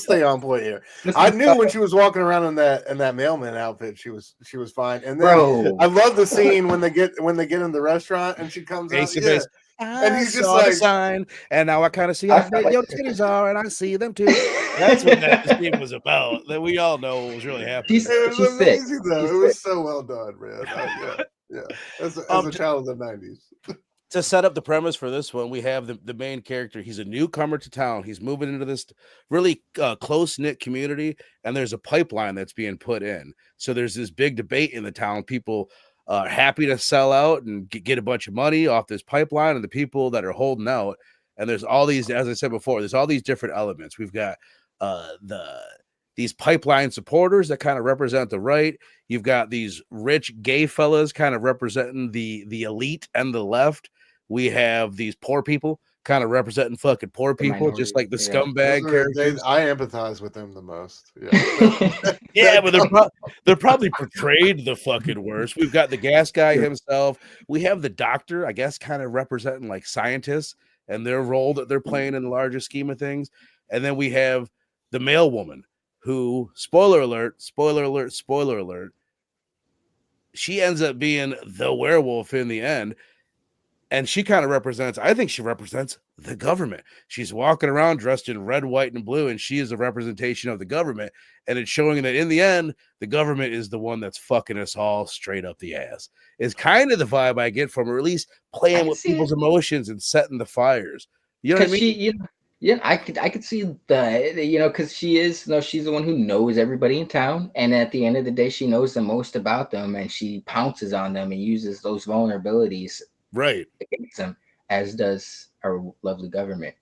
stay on point here. I knew when she was walking around in that mailman outfit, she was fine. And then I love the scene when they get in the restaurant and she comes out. Yeah. And he's just like, the sign, and now I kind of see how big your titties are, and I see them too. That's what that scene was about. That we all know what was really happening. It was amazing, though. It was so well done, man. Yeah. As a child of the 90s. To set up the premise for this one, we have the main character. He's a newcomer to town. He's moving into this really close-knit community, and there's a pipeline that's being put in. So there's this big debate in the town. People happy to sell out and get a bunch of money off this pipeline and the people that are holding out. And there's all these, as I said before, there's all these different elements. We've got these pipeline supporters that kind of represent the right. You've got these rich gay fellas kind of representing the elite and the left. We have these poor people kind of representing fucking poor people, just like the scumbag characters. I empathize with them the most. Yeah, yeah, but they're probably portrayed the fucking worst. We've got the gas guy himself. We have the doctor, I guess, kind of representing like scientists and their role that they're playing in the larger scheme of things. And then we have the male woman who, spoiler alert, she ends up being the werewolf in the end. And she kind of represents, I think she represents the government. She's walking around dressed in red, white, and blue, and she is a representation of the government. And it's showing that in the end, the government is the one that's fucking us all straight up the ass. Is kind of the vibe I get from her, at least playing with people's emotions and setting the fires. You know what I mean? I could see the, because she's the one who knows everybody in town, and at the end of the day, she knows the most about them, and she pounces on them and uses those vulnerabilities right against them, as does our lovely government.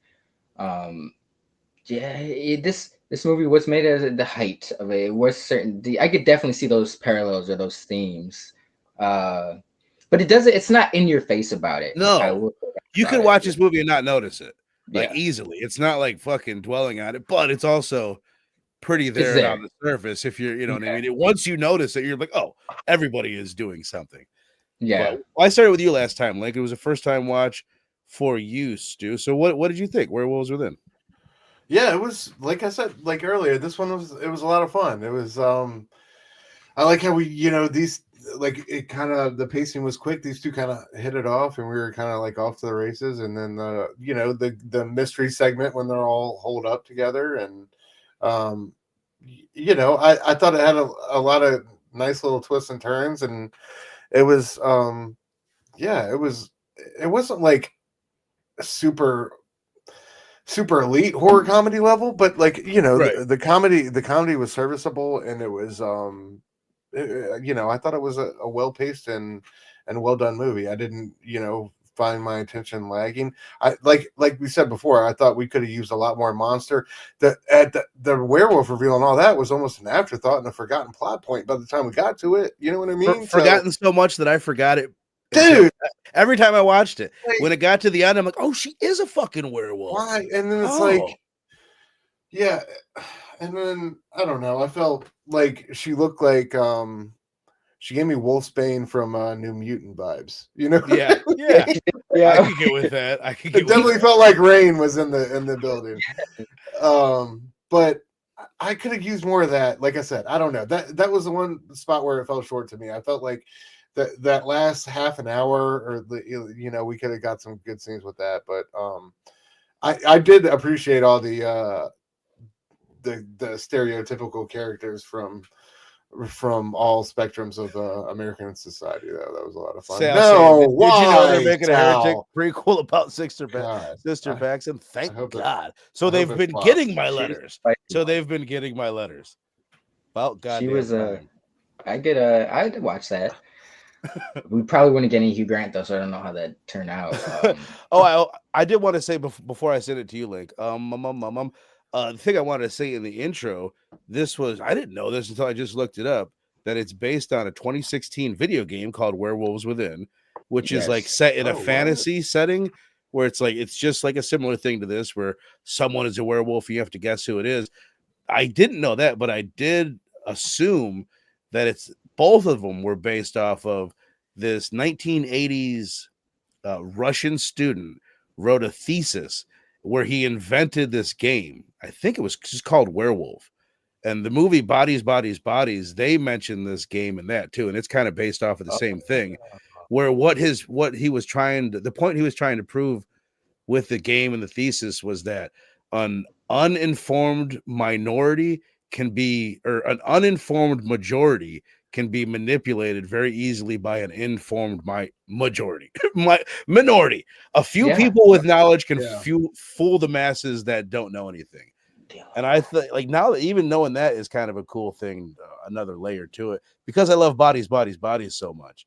This movie was made at the height of it. It was certain. I could definitely see those parallels or those themes, but it's not in your face about it. No, you can watch this movie and not notice it easily. It's not like fucking dwelling on it, but it's also pretty there on the surface. If you're, you know what I mean. Once you notice it, you're like, oh, everybody is doing something. Yeah, but I started with you last time. Like, it was a first time watch for you, Stu. So what did you think? Werewolves Within? Yeah, it was, like I said, like earlier, this one was a lot of fun. It was I like how we, these, like, it kind of, the pacing was quick. These two kind of hit it off, and we were kind of like off to the races. And then the mystery segment when they're all holed up together, and I thought it had a lot of nice little twists and turns, and it was it wasn't like super elite horror comedy level, but like, right. the comedy was serviceable, and it was I thought it was a well-paced and well done movie. I didn't find my attention lagging. I like we said before, I thought we could have used a lot more monster. The werewolf reveal and all that was almost an afterthought and a forgotten plot point by the time we got to it. You know what I mean? Forgotten so much that I forgot it. Dude, every time I watched it, when it got to the end, I'm like, oh, she is a fucking werewolf. Why? And then it's like, yeah. And then I don't know. I felt like she looked like she gave me Wolfsbane from New Mutant vibes. Yeah. I could get with that. It definitely felt like Rain was in the building. But I could have used more of that. Like I said, I don't know. That was the one spot where it fell short to me. I felt like that last half an hour, or we could have got some good scenes with that. But I did appreciate all the stereotypical characters from all spectrums of American society. That was a lot of fun. Did you know they're making a Heretic prequel about Sister Baxton? Thank God. So they've been getting my letters. About goddamn. She was I'd watch that. We probably wouldn't get any Hugh Grant though, so I don't know how that turned out. I did want to say before I sent it to you, Link. The thing I wanted to say in the intro, I didn't know this until I just looked it up, that it's based on a 2016 video game called Werewolves Within, which is like set in a fantasy setting, where it's just like a similar thing to this, where someone is a werewolf, you have to guess who it is. I didn't know that, but I did assume that both of them were based off of this 1980s Russian student wrote a thesis where he invented this game. I think it was just called Werewolf. And the movie Bodies, Bodies, Bodies, they mentioned this game in that too. And it's kind of based off of the same thing, where the point he was trying to prove with the game and the thesis was that an uninformed minority an uninformed majority can be manipulated very easily by an informed minority. A few people with knowledge can fool the masses that don't know anything. And I think, like, now that even knowing that is kind of a cool thing, another layer to it, because I love Bodies, Bodies, Bodies so much.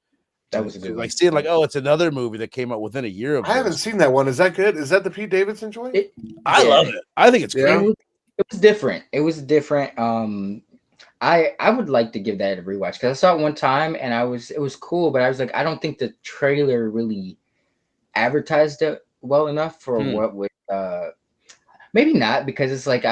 That was a good one. Like seeing like, oh, it's another movie that came out within a year of I haven't this. seen that one. Is that good? Is that the Pete Davidson joint? I love it. I think it's great. It was different. It was different. I would like to give that a rewatch because I saw it one time and it was cool, but I was like, I don't think the trailer really advertised it well enough for what would maybe not, because it's like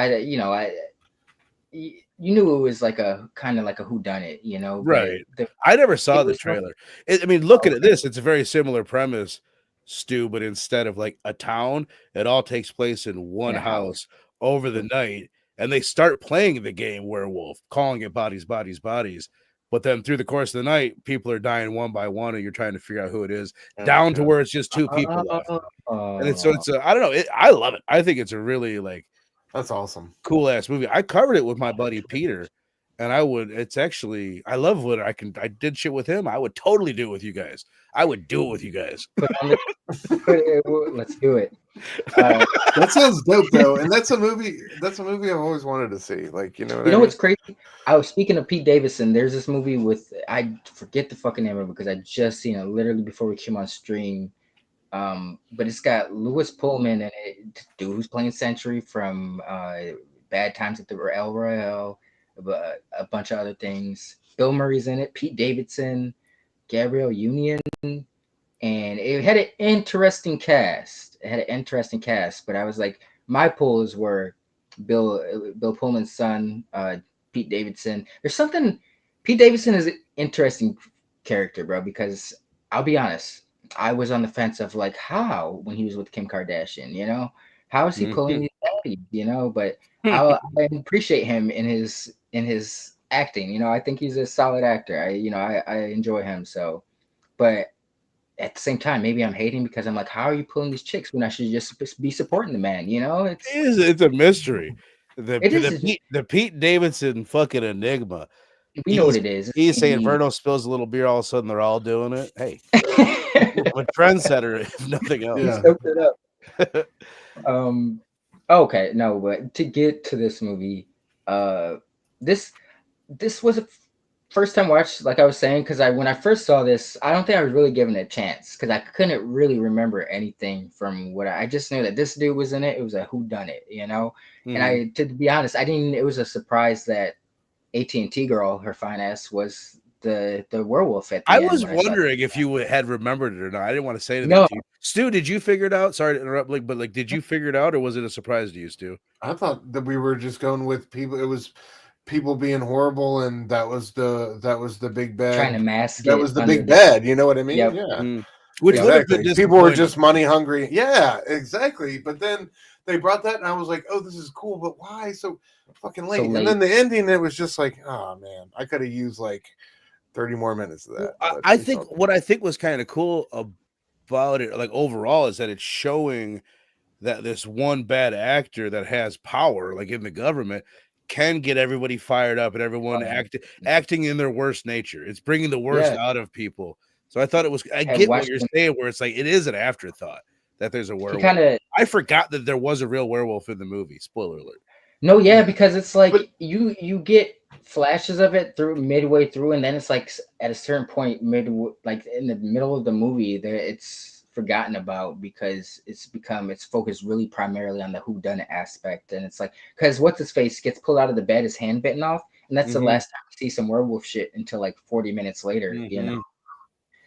you knew it was like a kind of like a whodunit, you know, right? I never saw the trailer. I mean, looking at this, it's a very similar premise, Stu, but instead of like a town, it all takes place in one house over the night, and they start playing the game Werewolf, calling it bodies, bodies, bodies. But then through the course of the night, people are dying one by one, and you're trying to figure out who it is, down to where it's just two people left. And it's I don't know. I love it. I think it's a really that's awesome, cool ass movie. I covered it with my buddy Peter, and I love what I did shit with him. I would totally do it with you guys. I would do it with you guys. Let's do it. That sounds dope though, and that's a movie I've always wanted to see. Like, you know what's crazy? I was speaking of Pete Davidson. There's this movie with, I forget the fucking name of it because I just seen it literally before we came on stream. But it's got Lewis Pullman and dude who's playing Sentry from Bad Times at the El Royale, a bunch of other things. Bill Murray's in it, Pete Davidson, Gabrielle Union, and it had an interesting cast. But I was like, my pulls were Bill Pullman's son, Pete Davidson. There's something. Pete Davidson is an interesting character, bro, because I'll be honest, I was on the fence of like how when he was with Kim Kardashian, you know, how is he pulling these baddies, you know? But I appreciate him in his acting. You know, I think he's a solid actor. I enjoy him. So, but at the same time, maybe I'm hating because I'm like, how are you pulling these chicks when I should just be supporting the man? You know, it's a mystery. The Pete Davidson fucking enigma. We know what it is. He's saying Verno spills a little beer, all of a sudden they're all doing it. Hey, a trendsetter, if nothing else. Yeah. It up. Okay, no, but to get to this movie, this was a first time watch, like I was saying, because when I first saw this, I don't think I was really given it a chance because I couldn't really remember anything from what I just knew that this dude was in it. It was a whodunit, you know. And to be honest, I didn't. It was a surprise that AT&T girl, her fine ass, was the werewolf at the end. I was wondering if you had remembered it or not. I didn't want to say anything to you. Stu, did you figure it out? Sorry to interrupt, but did you figure it out, or was it a surprise to you, Stu? I thought that we were just going with people. It was people being horrible, and that was the big bad. Trying to mask that was the big bad. You know what I mean? Yep. Yeah. Which exactly. People were just money hungry. Yeah, exactly. But then they brought that, and I was like, "Oh, this is cool," but why so fucking late? And then the ending, it was just like, "Oh man, I could have used like 30 more minutes of that." I think what I think was kind of cool about it, like overall, is that it's showing that this one bad actor that has power, like in the government, can get everybody fired up and everyone acting in their worst nature. It's bringing the worst out of people. So I thought it was. I get what you're saying, where it's like it is an afterthought that there's a werewolf. I forgot that there was a real werewolf in the movie. Spoiler alert. No, yeah, because it's like you get flashes of it through midway through, and then it's like at a certain point, like in the middle of the movie, there it's forgotten about because it's focused really primarily on the whodunit aspect, and it's like because what's his face gets pulled out of the bed, his hand bitten off, and that's the last time we see some werewolf shit until like 40 minutes later, you know.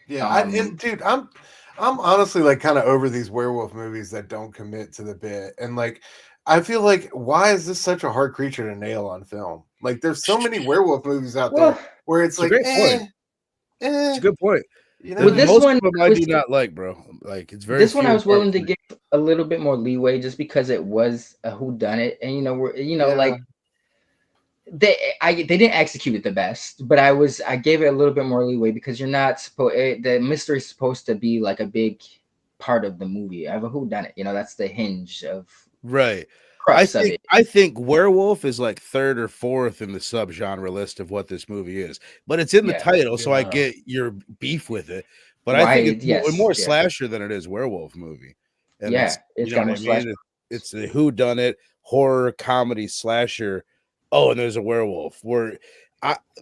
Yeah, dude, I'm honestly like kind of over these werewolf movies that don't commit to the bit, and like I feel like why is this such a hard creature to nail on film? Like there's so many werewolf movies out there where it's like, it's a good point. You know, with this most one, of them I do not like, bro. Like it's very. This one I was willing to give a little bit more leeway just because it was a whodunit, and like. They didn't execute it the best, but I gave it a little bit more leeway because you're not supposed the mystery is supposed to be like a big part of the movie. I have a whodunit, that's the hinge of I think werewolf is like third or fourth in the subgenre list of what this movie is, but it's in the title, so I get your beef with it. But I think it's more slasher than it is werewolf movie. And it's got more slasher. It's the whodunit horror comedy slasher. Oh, and there's a werewolf.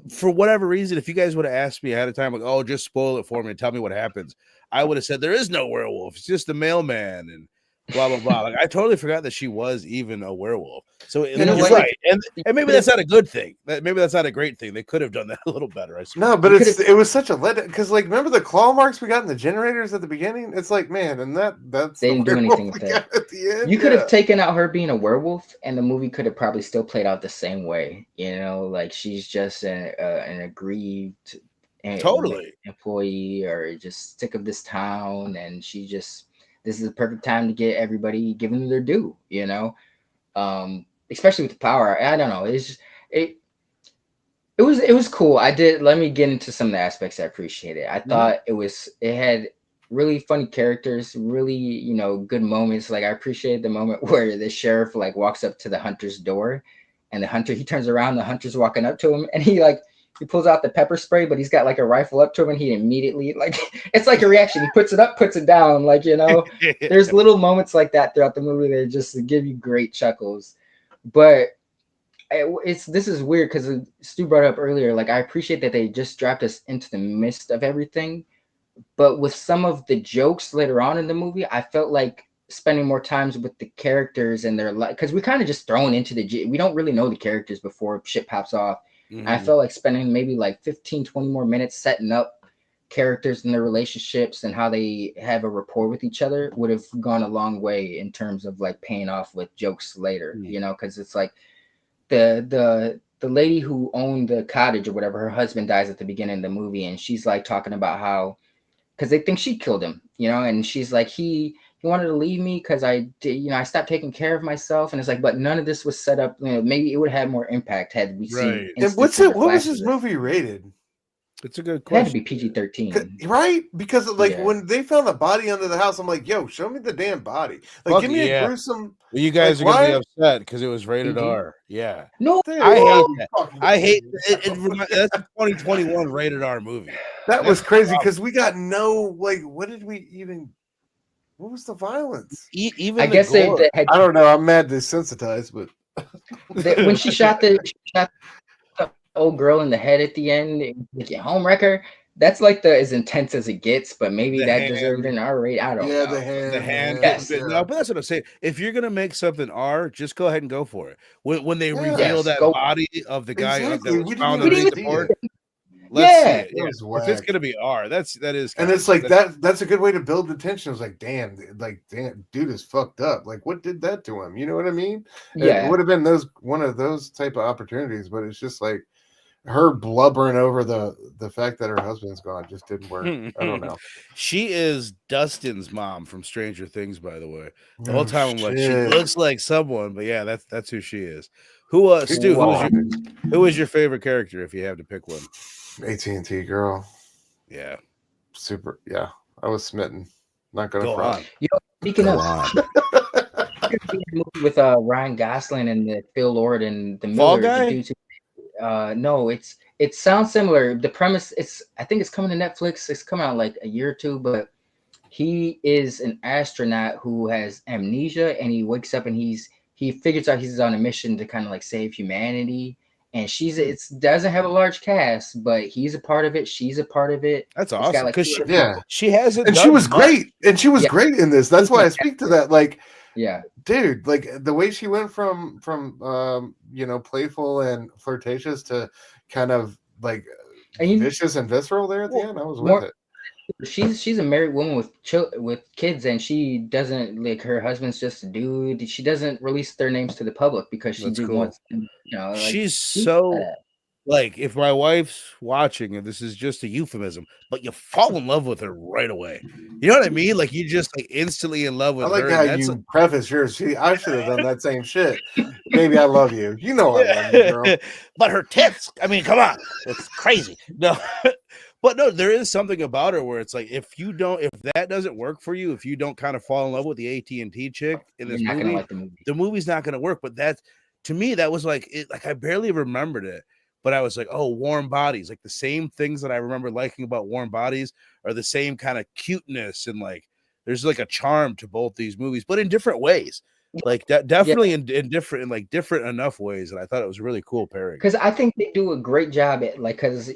For whatever reason, if you guys would have asked me ahead of time, like, oh, just spoil it for me and tell me what happens, I would have said there is no werewolf. It's just a mailman and blah blah blah. Like I totally forgot that she was even a werewolf. So You know you're what? right, and maybe that's not a good thing. Maybe that's not a great thing. They could have done that a little better. I suppose. No, but it was such a let because like remember the claw marks we got in the generators at the beginning? It's like, man, and that's They didn't do anything with we that. got at the end. You could have taken out her being a werewolf, and the movie could have probably still played out the same way. You know, like she's just an aggrieved Totally. employee or just sick of this town, and this is the perfect time to get everybody giving them their due. You know, especially with the power. I don't know. It's just it was cool. Let me get into some of the aspects I appreciated. I thought it had really funny characters, really, you know, good moments. Like I appreciated the moment where the sheriff like walks up to the hunter's door and he turns around, the hunter's walking up to him and he pulls out the pepper spray, but he's got like a rifle up to him and he immediately it's like a reaction. He puts it up, puts it down. Like, you know, there's little moments like that throughout the movie that just give you great chuckles. But this is weird because Stu brought up earlier, like I appreciate that they just dropped us into the midst of everything. But with some of the jokes later on in the movie, I felt like spending more times with the characters and their life because we kind of just thrown into we don't really know the characters before shit pops off. Mm-hmm. I felt like spending maybe like 15-20 more minutes setting up characters and their relationships and how they have a rapport with each other would have gone a long way in terms of like paying off with jokes later, you know, because it's like the lady who owned the cottage or whatever, her husband dies at the beginning of the movie and she's like talking about how because they think she killed him, you know, and she's like, he wanted to leave me because I stopped taking care of myself. And it's like, but none of this was set up. You know, maybe it would have more impact had we seen. And what was this movie rated? It's a good question. It had to be PG-13, right? Because like when they found the body under the house, I'm like, yo, show me the damn body. Like, give me a gruesome. Well, you guys are gonna be upset because it was rated R. Yeah, no, I hate that. I hate it. That's a 2021 rated R movie. That was crazy because we got no like. What was the violence? I guess they had, I don't know. I'm mad desensitized, but when she shot the old girl in the head at the end, like your home wrecker. That's like as intense as it gets, but maybe that deserved an R rating. I don't know. The hand. Yes. No, but that's what I'm saying. If you're gonna make something R, just go ahead and go for it. When they reveal that body of the guy that was found underneath the board, let's see it. If it's gonna be R, that is. And it's like that's a good way to build the tension. It's like, damn, dude is fucked up. Like, what did that to him? You know what I mean? Yeah, it would have been one of those type of opportunities, but it's just like. Her blubbering over the fact that her husband's gone just didn't work. I don't know. She is Dustin's mom from Stranger Things, by the way. The whole time I'm like, she looks like someone, but yeah, that's who she is. Stu, who is your favorite character if you have to pick one? AT&T girl. Yeah. Super. Yeah. I was smitten. Not gonna front. Speaking of with Ryan Gosling and the Phil Lord and the Miller, the dudes. No, it sounds similar. The premise, I think it's coming to Netflix. It's coming out like a year or two, but he is an astronaut who has amnesia and he wakes up and he figures out he's on a mission to kind of like save humanity. And it doesn't have a large cast, but he's a part of it. She's a part of it. That's awesome. Because she hasn't, and she was great. And she was great in this. That's why I speak to that. Like, yeah, dude, like the way she went from playful and flirtatious to kind of like vicious and visceral there at the end. I was with it. She's a married woman with kids, and she doesn't like her husband's just a dude. She doesn't release their names to the public because she wants, she's so like if my wife's watching, and this is just a euphemism, but you fall in love with her right away. You know what I mean? Like you just like instantly in love with her. I like how you preface yours. I should have done that same shit. Baby, I love you. You know I love you, girl. But her tits, I mean, come on. It's crazy. No. But no, there is something about her where it's like if that doesn't work for you, if you don't kind of fall in love with the AT&T chick in this movie, the movie's not going to work. But that, to me, that was like I barely remembered it. But I was like, oh, Warm Bodies. Like the same things that I remember liking about Warm Bodies are the same kind of cuteness and like there's like a charm to both these movies, but in different ways. like that definitely in different in like different enough ways, and I thought it was a really cool pairing. Because I think they do a great job at like, because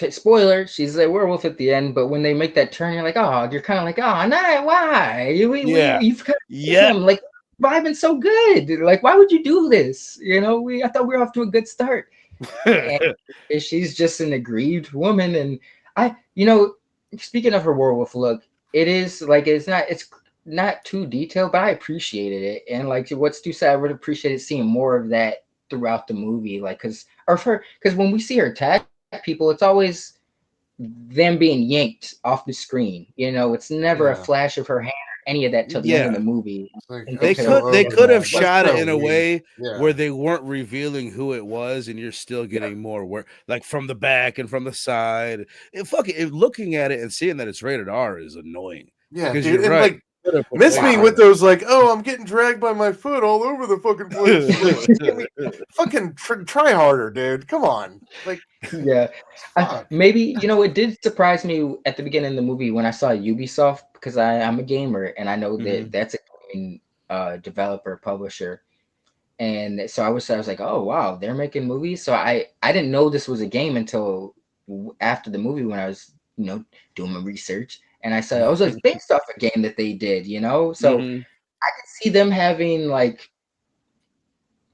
spoiler, she's a werewolf at the end, but when they make that turn, you're like, oh, you're kind of like, oh, no, why? You've kind of him like vibing so good. Like, why would you do this? I thought we were off to a good start. And she's just an aggrieved woman, and speaking of her werewolf look, it's not too detailed, but I appreciated it. And like what Stu said, I would appreciate seeing more of that throughout the movie. Like, because when we see her attack people, it's always them being yanked off the screen. It's never a flash of her hand or any of that till the end of the movie. Like, they could have shot it in a way where they weren't revealing who it was, and you're still getting more work, like from the back and from the side. Looking at it and seeing that it's rated R is annoying. Yeah, because dude, you're right. Like, miss me with those like, oh, I'm getting dragged by my foot all over the fucking place. Fucking try harder, dude. Come on. Like, yeah. Maybe, it did surprise me at the beginning of the movie when I saw Ubisoft, because I'm a gamer and I know that that's a gaming developer, publisher. And so I was like, oh, wow, they're making movies. So I didn't know this was a game until after the movie when I was, doing my research. And I said, I was like, based off a game that they did, So I could see them having like,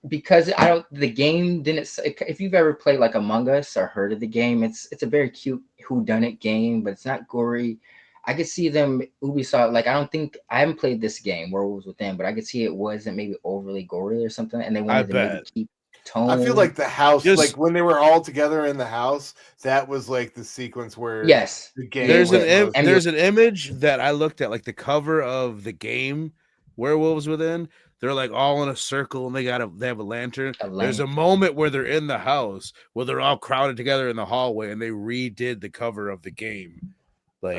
because the game didn't, if you've ever played like Among Us or heard of the game, it's a very cute whodunit game, but it's not gory. I could see them, Ubisoft, like, I haven't played this game, Werewolves Within, but I could see it wasn't maybe overly gory or something. And they wanted to maybe keep tone. I feel like the house, like when they were all together in the house, that was like the sequence where the game there's an image that I looked at, like the cover of the game Werewolves Within. They're like all in a circle and they have a lantern. There's a moment where they're in the house where they're all crowded together in the hallway and they redid the cover of the game. Like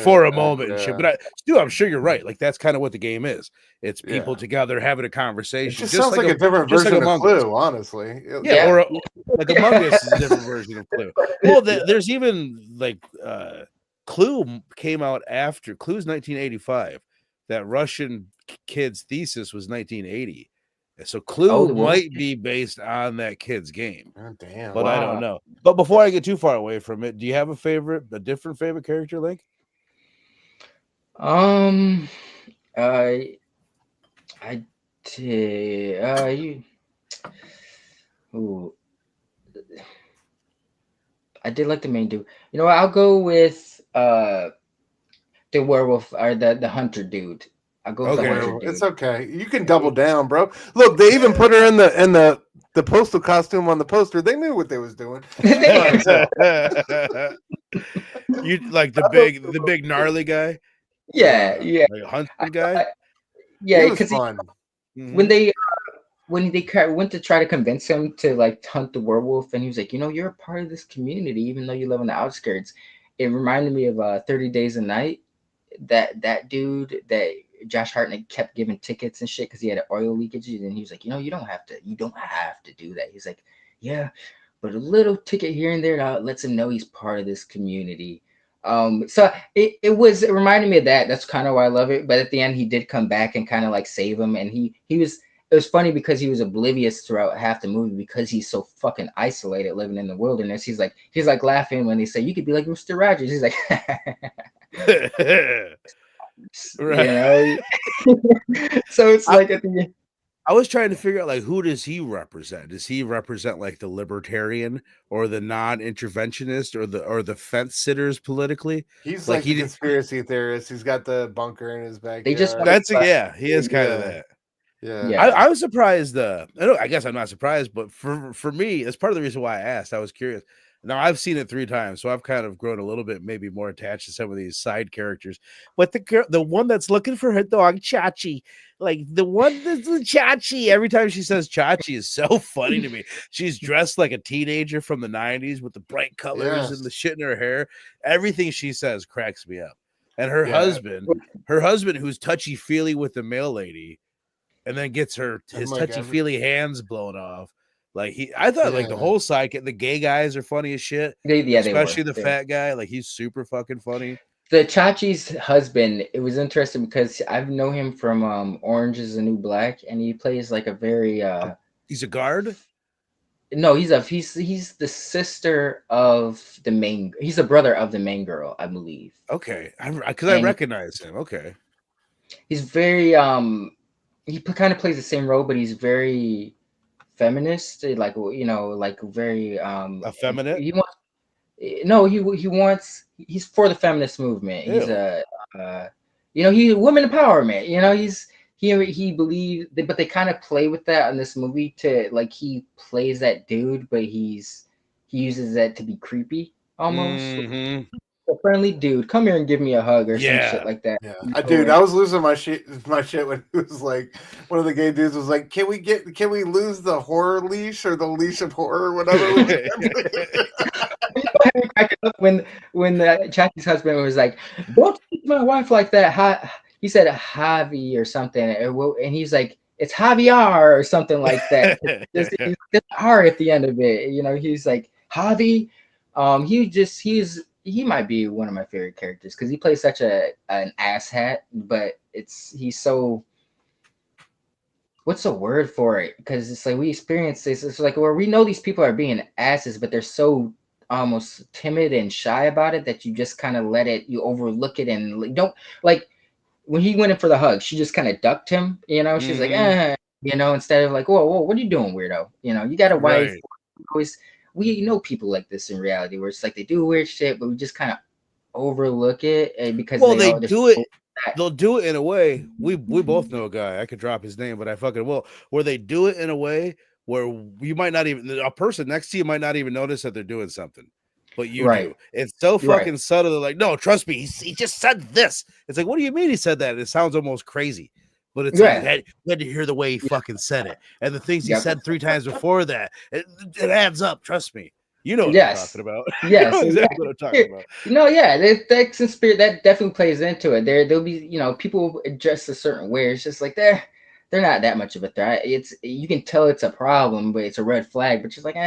for a moment and shit. But I'm sure you're right. Like that's kind of what the game is. It's people together having a conversation. It just sounds like a different version of Clue, honestly. Or like Among Us is a different version of Clue. Well, there's even like Clue came out after Clue's 1985. That Russian kid's thesis was 1980. So Clue might be based on that kid's game. Oh, damn. But I don't know. But before I get too far away from it, do you have a different favorite character, Link? I did like the main dude. I'll go with the werewolf or the hunter dude. I'll go with the hunter dude. It's okay. You can double down, bro. Look, they even put her in the postal costume on the poster. They knew what they was doing. You like the big gnarly guy? Yeah. Like hunter guy? Because when they went to try to convince him to like hunt the werewolf, and he was like, you're a part of this community, even though you live on the outskirts. It reminded me of 30 Days a Night. That dude that Josh Hartnett kept giving tickets and shit because he had an oil leakage, and he was like, you don't have to do that. He's like, yeah, but a little ticket here and there lets him know he's part of this community. So it reminded me of that. That's kind of why I love it. But at the end, he did come back and kind of like save him, and it was funny because he was oblivious throughout half the movie because he's so fucking isolated living in the wilderness. He's like laughing when they say you could be like Mr. Rogers. He's like right. So it's like at the end. I was trying to figure out like who does he represent? Does he represent like the libertarian or the non-interventionist or the fence sitters politically? He's like a conspiracy theorist. He's got the bunker in his backyard. He is kind of that. Yeah. I was surprised. I guess I'm not surprised, but for me, that's part of the reason why I asked. I was curious. Now I've seen it 3 times, so I've kind of grown a little bit, maybe more attached to some of these side characters. But the one that's looking for her dog, Chachi, like the one that's Chachi, every time she says Chachi is so funny to me. She's dressed like a teenager from the 90s with the bright colors and the shit in her hair. Everything she says cracks me up. And her husband, who's touchy feely with the mail lady, and then gets his touchy feely hands blown off. Like I thought like the whole side, the gay guys are funny as shit. Especially the fat guy. Like he's super fucking funny. The Chachi's husband, it was interesting because I've known him from Orange is the New Black, and he plays like a very He's a guard. no, he's the sister of the main. He's the brother of the main girl, I believe. Okay, because I recognize him. Okay, he's very he kind of plays the same role, but he's very feminist, like like very effeminate. He wants no, he wants he's for the feminist movement. Ew. He's a he's women empowerment. He believes, but they kind of play with that in this movie to like he plays that dude, but he uses that to be creepy almost. Mm-hmm. A friendly dude, come here and give me a hug or some shit like that. Yeah, dude, I was losing my shit when it was like one of the gay dudes was like, "Can we lose the horror leash or the leash of horror, or whatever?" when the Chachi's husband was like, "Don't treat my wife like that." He said Javi or something, and he's like, "It's Javier or something like that." Just R at the end of it. He's like Javi. He might be one of my favorite characters because he plays such an asshat, but he's so. What's the word for it? Because it's like we experience this. It's like where we know these people are being asses, but they're so almost timid and shy about it that you just kind of you overlook it and don't like when he went in for the hug, she just kind of ducked him, she's like, instead of like, whoa, what are you doing, weirdo? You got a wife. Right. We know people like this in reality where it's like they do weird shit, but we just kind of overlook it because they do it. They'll do it in a way. We both know a guy. I could drop his name, but I fucking will. Where they do it in a way where you might not even a person next to you might not even notice that they're doing something, but you do. It's so fucking subtle. They're like, no, trust me, he just said this. It's like, what do you mean he said that? It sounds almost crazy, but it's like you had to hear the way he fucking said it, and the things he said 3 times before that. It adds up. Trust me. You know what I'm talking about. Yes, you know exactly what I'm talking about. That spirit that definitely plays into it. There'll be people dress a certain way. It's just like they're not that much of a threat. You can tell it's a problem, but it's a red flag. But just like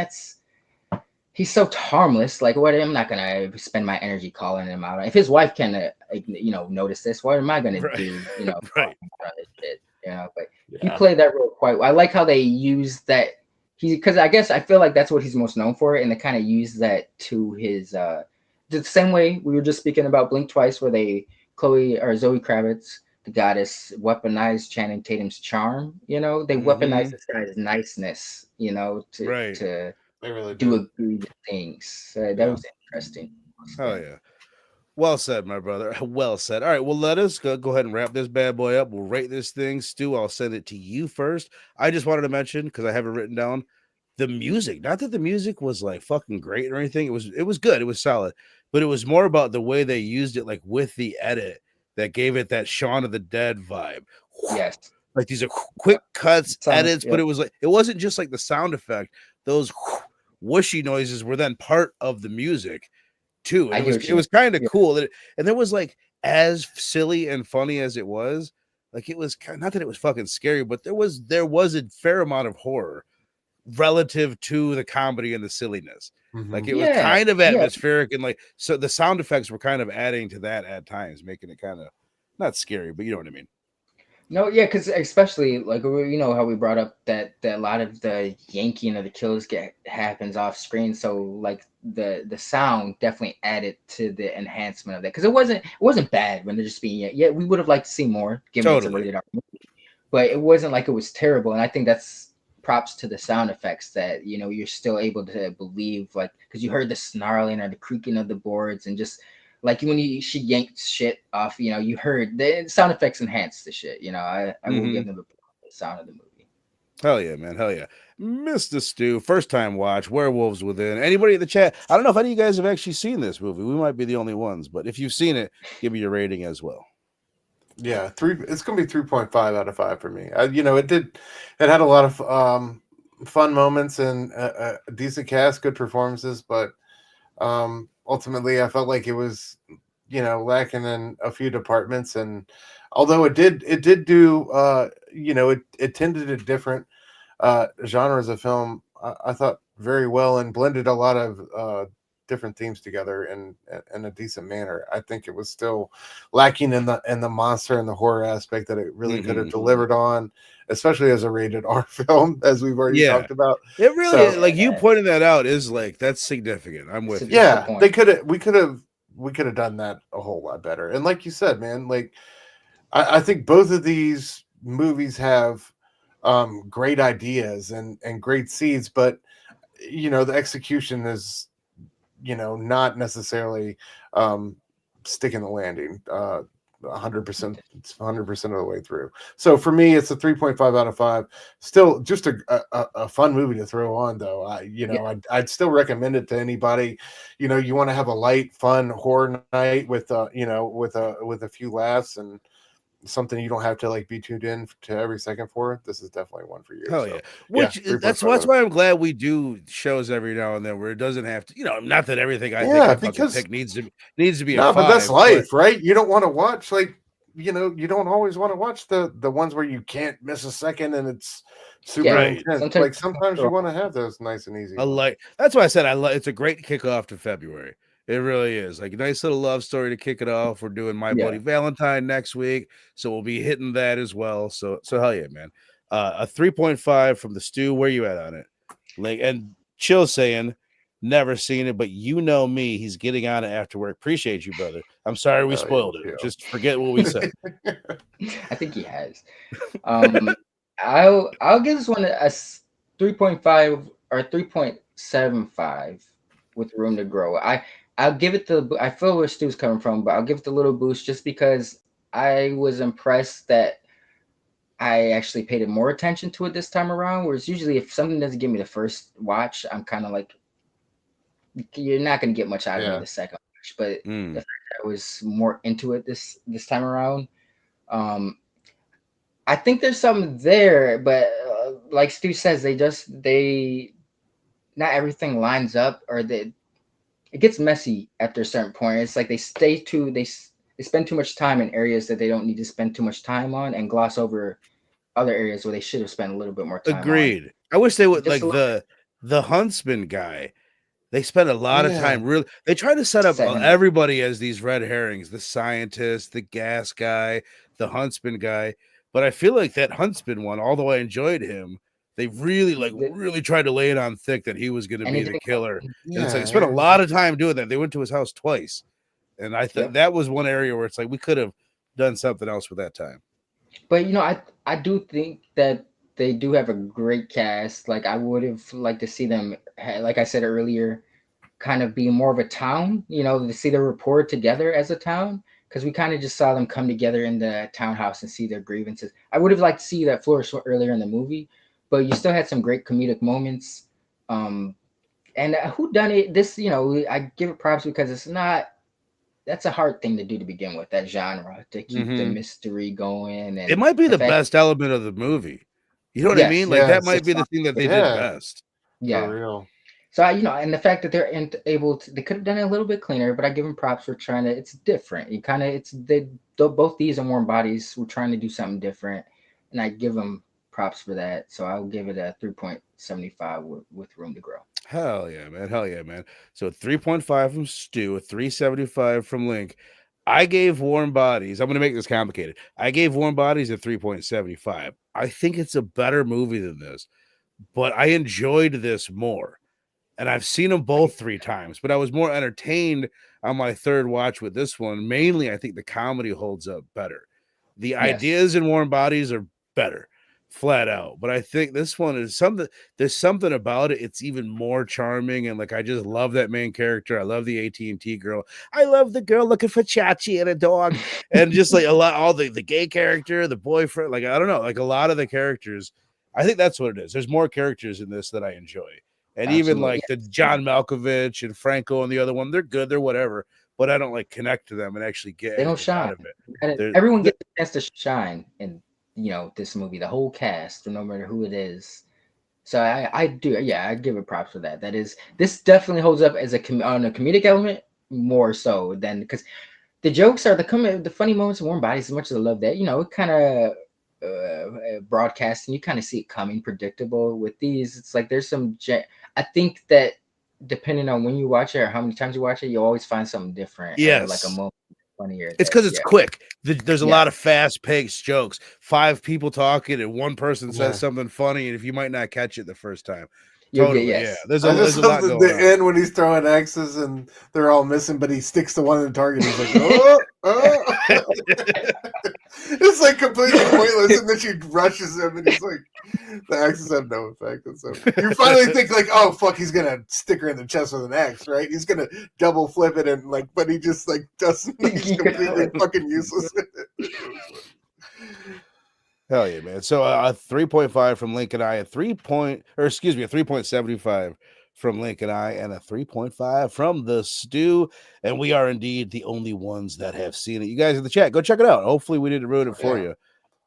he's so harmless. Like what? I'm not gonna spend my energy calling him out. If his wife can notice this, what am I gonna do? Right. Shit, but he played that role quite well. I like how they use that. Because I guess I feel like that's what he's most known for, and they kind of use that to his the same way we were just speaking about Blink Twice, where Zoe Kravitz, the goddess, weaponized Channing Tatum's charm. They weaponized this guy's niceness, to really do good things. That was interesting. Oh yeah. Well said, my brother. Well said. All right. Well, let us go ahead and wrap this bad boy up. We'll rate this thing. Stu, I'll send it to you first. I just wanted to mention, because I have it written down, the music. Not that the music was like fucking great or anything. It was good. It was solid. But it was more about the way they used it, like with the edit that gave it that Shaun of the Dead vibe. Yes. Like these are quick cuts, edits, but it wasn't just like the sound effect. Those whooshy noises were then part of the music. Too. It was kind of cool. And there was like, as silly and funny as it was, like it was not that it was fucking scary, but there was a fair amount of horror relative to the comedy and the silliness. Mm-hmm. Like it was kind of atmospheric and like, so the sound effects were kind of adding to that at times, making it kind of not scary, but you know what I mean. No, because especially like how we brought up that a lot of the yanking of the kills happens off screen, so like the sound definitely added to the enhancement of that, because it wasn't bad when they're just being we would have liked to see more given it's a rated R movie, but it wasn't like it was terrible, and I think that's props to the sound effects that you're still able to believe, like because you heard the snarling or the creaking of the boards, and just like when she yanked shit off, you heard the sound effects enhanced the shit. I will give them the sound of the movie. Hell yeah, man. Hell yeah. Mr. Stu, first time watch, Werewolves Within. Anybody in the chat? I don't know if any of you guys have actually seen this movie. We might be the only ones, but if you've seen it, give me your rating as well. Yeah, it's going to be 3.5 out of 5 for me. It had a lot of fun moments and a decent cast, good performances, but ultimately I felt like it was lacking in a few departments, and although it did do it tended to different genres of film, I thought very well, and blended a lot of different themes together in a decent manner. I think it was still lacking in the monster and the horror aspect that it really could have delivered on, especially as a rated R film, as we've already talked about. It really So, like you pointing that out is like that's significant. I'm with you. Yeah, we could have done that a whole lot better. And like you said, man, like I think both of these movies have great ideas and great seeds, but the execution is not necessarily sticking the landing 100%. It's 100% of the way through. So for me, it's a 3.5 out of 5. Still just a fun movie to throw on, though. I'd still recommend it to anybody. You want to have a light, fun horror night with with a few laughs and something you don't have to like be tuned in to every second for. This is definitely one for you. Hell yeah. Which that's why I'm glad we do shows every now and then where it doesn't have to, not that everything I think I fucking pick needs to be a 5. But that's life, right? You don't want to watch you don't always want to watch the ones where you can't miss a second and it's super intense. Sometimes you want to have those nice and easy. That's why I said it's a great kickoff to February. It really is like a nice little love story to kick it off. We're doing My Bloody Valentine next week, so we'll be hitting that as well. So hell yeah, man. A 3.5 from the stew. Where you at on it? Like, and Chill saying never seen it, but me, he's getting on it after work. Appreciate you, brother. I'm sorry we spoiled it. Just forget what we said. I think he has. I'll give this one a 3.5 or 3.75 with room to grow. I'll give it I feel where Stu's coming from, but I'll give it the little boost just because I was impressed that I actually paid more attention to it this time around. Whereas usually if something doesn't give me the first watch, I'm kind of like, you're not going to get much out of me the second watch. But the fact that I was more into it this time around, I think there's something there, but like Stu says, not everything lines up, or it gets messy after a certain point. It's like they spend too much time in areas that they don't need to spend too much time on and gloss over other areas where they should have spent a little bit more time. Agreed. I wish they would, like the huntsman guy. They spent a lot of time. Really, they try to set up everybody as these red herrings: the scientist, the gas guy, the huntsman guy. But I feel like that huntsman one, although I enjoyed him, they really tried to lay it on thick that he was going to be the killer. And it's like, they spent a lot of time doing that. They went to his house twice. And I think that was one area where it's like, we could have done something else with that time. But, I do think that they do have a great cast. Like, I would have liked to see them, like I said earlier, kind of be more of a town, to see their rapport together as a town. Because we kind of just saw them come together in the townhouse and see their grievances. I would have liked to see that flourish earlier in the movie. But you still had some great comedic moments. And whodunit, this, I give it props because that's a hard thing to do to begin with, that genre, to keep the mystery going. And it might be the best element of the movie. You know what I mean? Like, that might be the thing that they did best. Yeah. For real. So, and the fact that they're able to, they could have done it a little bit cleaner, but I give them props for trying to, it's different. Both these and Warm Bodies were trying to do something different. And I give them props for that. So I'll give it a 3.75 with room to grow. Hell yeah, man. So 3.5 from Stu, a 3.75 from Link. I gave Warm Bodies, I'm going to make this complicated. I gave Warm Bodies a 3.75. I think it's a better movie than this, but I enjoyed this more. And I've seen them both 3 times, but I was more entertained on my third watch with this one. Mainly, I think the comedy holds up better. The ideas in Warm Bodies are better, flat out. But I think this one is there's something about it. It's even more charming. And like, I just love that main character. I love the AT&T girl. I love the girl looking for Chachi and a dog. And just like all the gay character, the boyfriend, like, I don't know, like a lot of the characters. I think that's what it is. There's more characters in this that I enjoy. And even like the John Malkovich and Franco and the other one, they're good, they're whatever, but I don't like connect to them and actually get they don't shine. Out of it. Everyone gets a chance to shine in this movie, the whole cast, no matter who it is. So I do, I give it props for that. This definitely holds up as on a comedic element more so than, because the jokes are the funny moments in Warm Bodies. As much as I love that, it kind of broadcasting, you kind of see it coming, predictable. With these, it's like there's some. I think that depending on when you watch it or how many times you watch it, you'll always find something different or like a Yes. moment funnier. It's because it's quick. There's a lot of fast-paced jokes. 5 people talking, and one person says something funny, and if you might not catch it the first time, totally, yeah. There's a lot going the on. end when he's throwing axes and they're all missing, but he sticks to one of the target. He's like, oh. It's like completely pointless, and then she rushes him, and he's like, the axes have no effect. And so you finally think like, oh fuck, he's gonna stick her in the chest with an axe, right? He's gonna double flip it, and like, but he just like doesn't. He's completely fucking useless. Hell yeah, man. So a 3.5 from Link and I, a 3.75 from Link and I, and a 3.5 from the Stew. And we are indeed the only ones that have seen it. You guys in the chat, go check it out. Hopefully we didn't ruin it for you.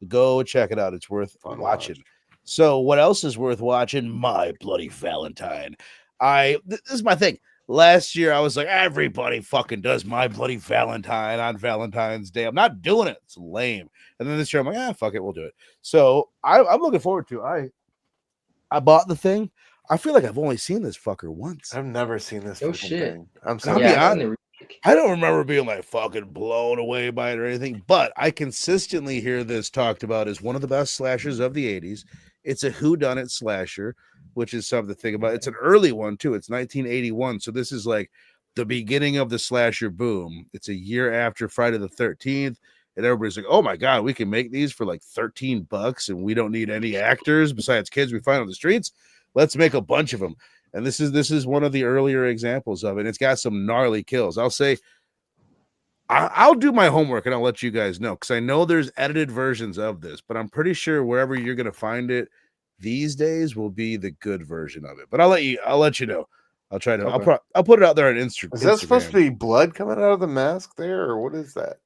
Go check it out. It's worth watching. So what else is worth watching? My Bloody Valentine. This is my thing. Last year, I was like, everybody fucking does My Bloody Valentine on Valentine's Day. I'm not doing it. It's lame. And then this year, I'm like, fuck it, we'll do it. So I'm looking forward to it. I bought the thing. I feel like I've only seen this fucker once. I've never seen this. Oh shit! Thing. I'm sorry. I don't remember being like fucking blown away by it or anything, but I consistently hear this talked about as one of the best slashers of the 80s. It's a whodunit slasher, which is something to think about. It's an early one too. It's 1981, so this is like the beginning of the slasher boom. It's a year after Friday the 13th, and everybody's like, "Oh my god, we can make these for like $13, and we don't need any actors besides kids we find on the streets. Let's make a bunch of them." And this is one of the earlier examples of it. It's got some gnarly kills. I'll say, I'll do my homework and I'll let you guys know, because I know there's edited versions of this, but I'm pretty sure wherever you're gonna find it these days will be the good version of it. But I'll let you know. I'll try to. Okay. I'll put it out there on Instagram. Is that supposed to be blood coming out of the mask there, or what is that?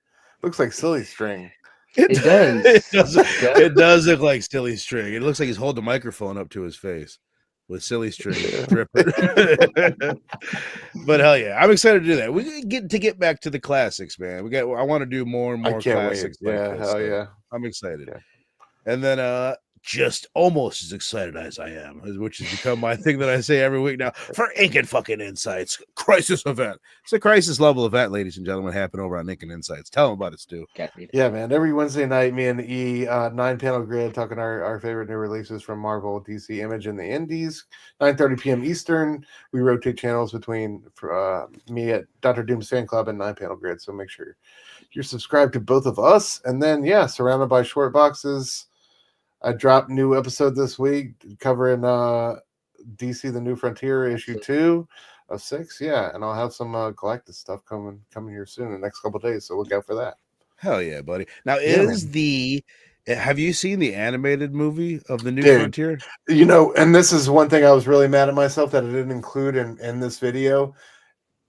Looks like silly string. It does. It does look like silly string. It looks like he's holding the microphone up to his face with silly string dripping. But hell yeah, I'm excited to do that. We get back to the classics, man. I want to do more and more classics. Wait. Yeah, hell yeah. I'm excited. Yeah. And then just almost as excited as I am, which has become my thing that I say every week now, for Ink and fucking Insights Crisis event. It's a crisis level event, ladies and gentlemen, happen over on Ink and Insights. Tell them about it, Stu. Yeah, man. Every Wednesday night, me and E 9-panel grid talking our favorite new releases from Marvel, DC, Image, and the Indies. 9:30 p.m. Eastern. We rotate channels between me at Dr. Doom's Fan Club and 9-panel grid. So make sure you're subscribed to both of us. And then surrounded by short boxes. I dropped new episode this week covering DC The New Frontier issue 2 of 6. Yeah, and I'll have some Galactus stuff coming here soon in the next couple of days, so look out for that. Hell yeah, buddy. Now have you seen the animated movie of The New Frontier? You know, and this is one thing I was really mad at myself that I didn't include in this video.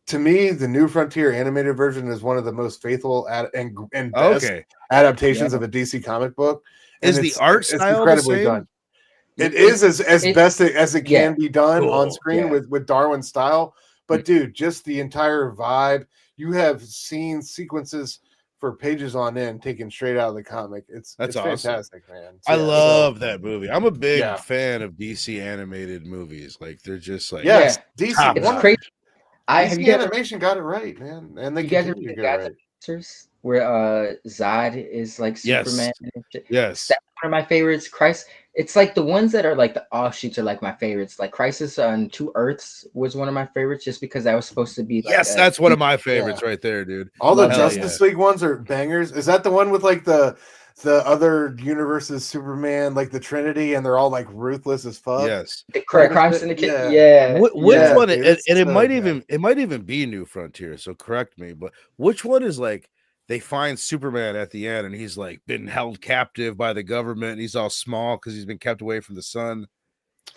To me, the New Frontier animated version is one of the most faithful and best adaptations of a DC comic book. Is the art style incredibly done? It is as best as it can be done on screen with Darwin's style. But dude, just the entire vibe. You have seen sequences for pages on end taken straight out of the comic. It's awesome. Fantastic, man. I love that movie. I'm a big fan of DC animated movies. Like they're just like DC. It's crazy. DC animation got it right, man, and they continue to get it right. Where Zod is like Superman. Yes. That's one of my favorites. It's like the ones that are like the offshoots are like my favorites. Like Crisis on Two Earths was one of my favorites just because that was supposed to be like that's one of my favorites right there, dude. All the Justice League ones are bangers. Is that the one with like the other universe's Superman, like the Trinity, and they're all like ruthless as fuck? Yes. The Crime Syndicate. Yeah. Which one? And it might even be New Frontier. So correct me, but which one is like they find Superman at the end and he's like been held captive by the government and he's all small because he's been kept away from the sun?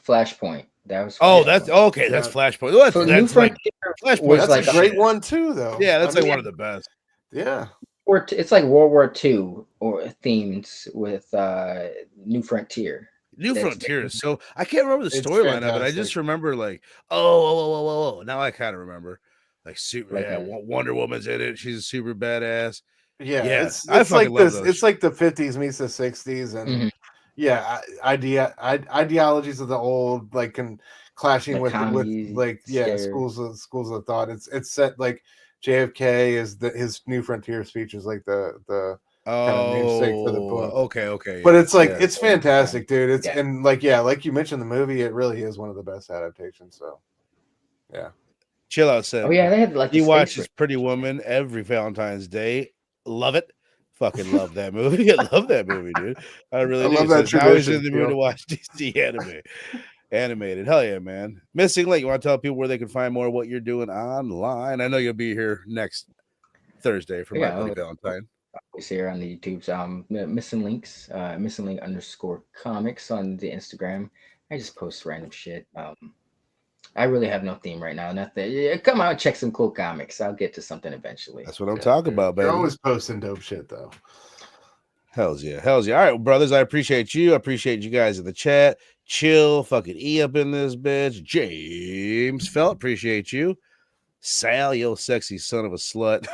Flashpoint. That was that's okay. That's Flashpoint. That's like Flashpoint. That's like a great one too, though. Yeah, that's one of the best. Yeah. Or it's like World War II or themes with New Frontier. New Frontier. So I can't remember the storyline of it. I just remember like, oh. Now I kind of remember. Like Wonder Woman's in it. She's a super badass. Yeah. It's like this. It's like the 50s meets the 60s, and ideologies of the old like clashing Like with comedies, like scare. schools of thought. It's set like JFK is his New Frontier speech is like the kind of namesake for the book. Okay. But it's like yes. it's fantastic, dude. It's Yeah. and like like you mentioned the movie, it really is one of the best adaptations. So yeah. Chill out, Sam. Oh yeah, they had like the He space watches race. Pretty Woman every Valentine's Day. Love it. Fucking love that movie. I love that movie, dude. I really I do. love So that now he's tradition, in the mood to Theo. watch DC anime. Animated. Hell yeah, man. Missing Link. You want to tell people where they can find more of what you're doing online? I know you'll be here next Thursday for my buddy Valentine. Always here on the YouTubes. Missing links, missing link _comics on the Instagram. I just post random shit. I really have no theme right now. Nothing. Yeah, come out and check some cool comics. I'll get to something eventually. That's what I'm talking about, baby. You're always posting dope shit though. Hells yeah. All right, brothers. I appreciate you. I appreciate you guys in the chat. Chill, fucking E up in this bitch. James Felt, appreciate you. Sal, yo sexy son of a slut.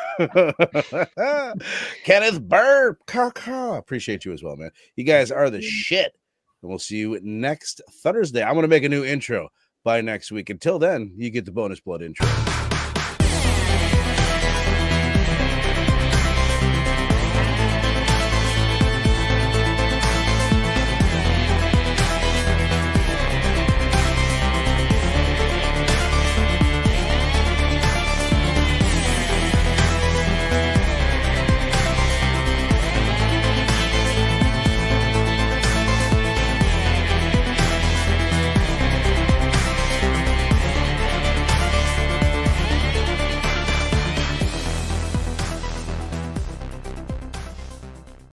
Kenneth Burp, appreciate you as well, man. You guys are the shit. And we'll see you next Thursday. I'm gonna make a new intro by next week. Until then, you get the bonus blood intro.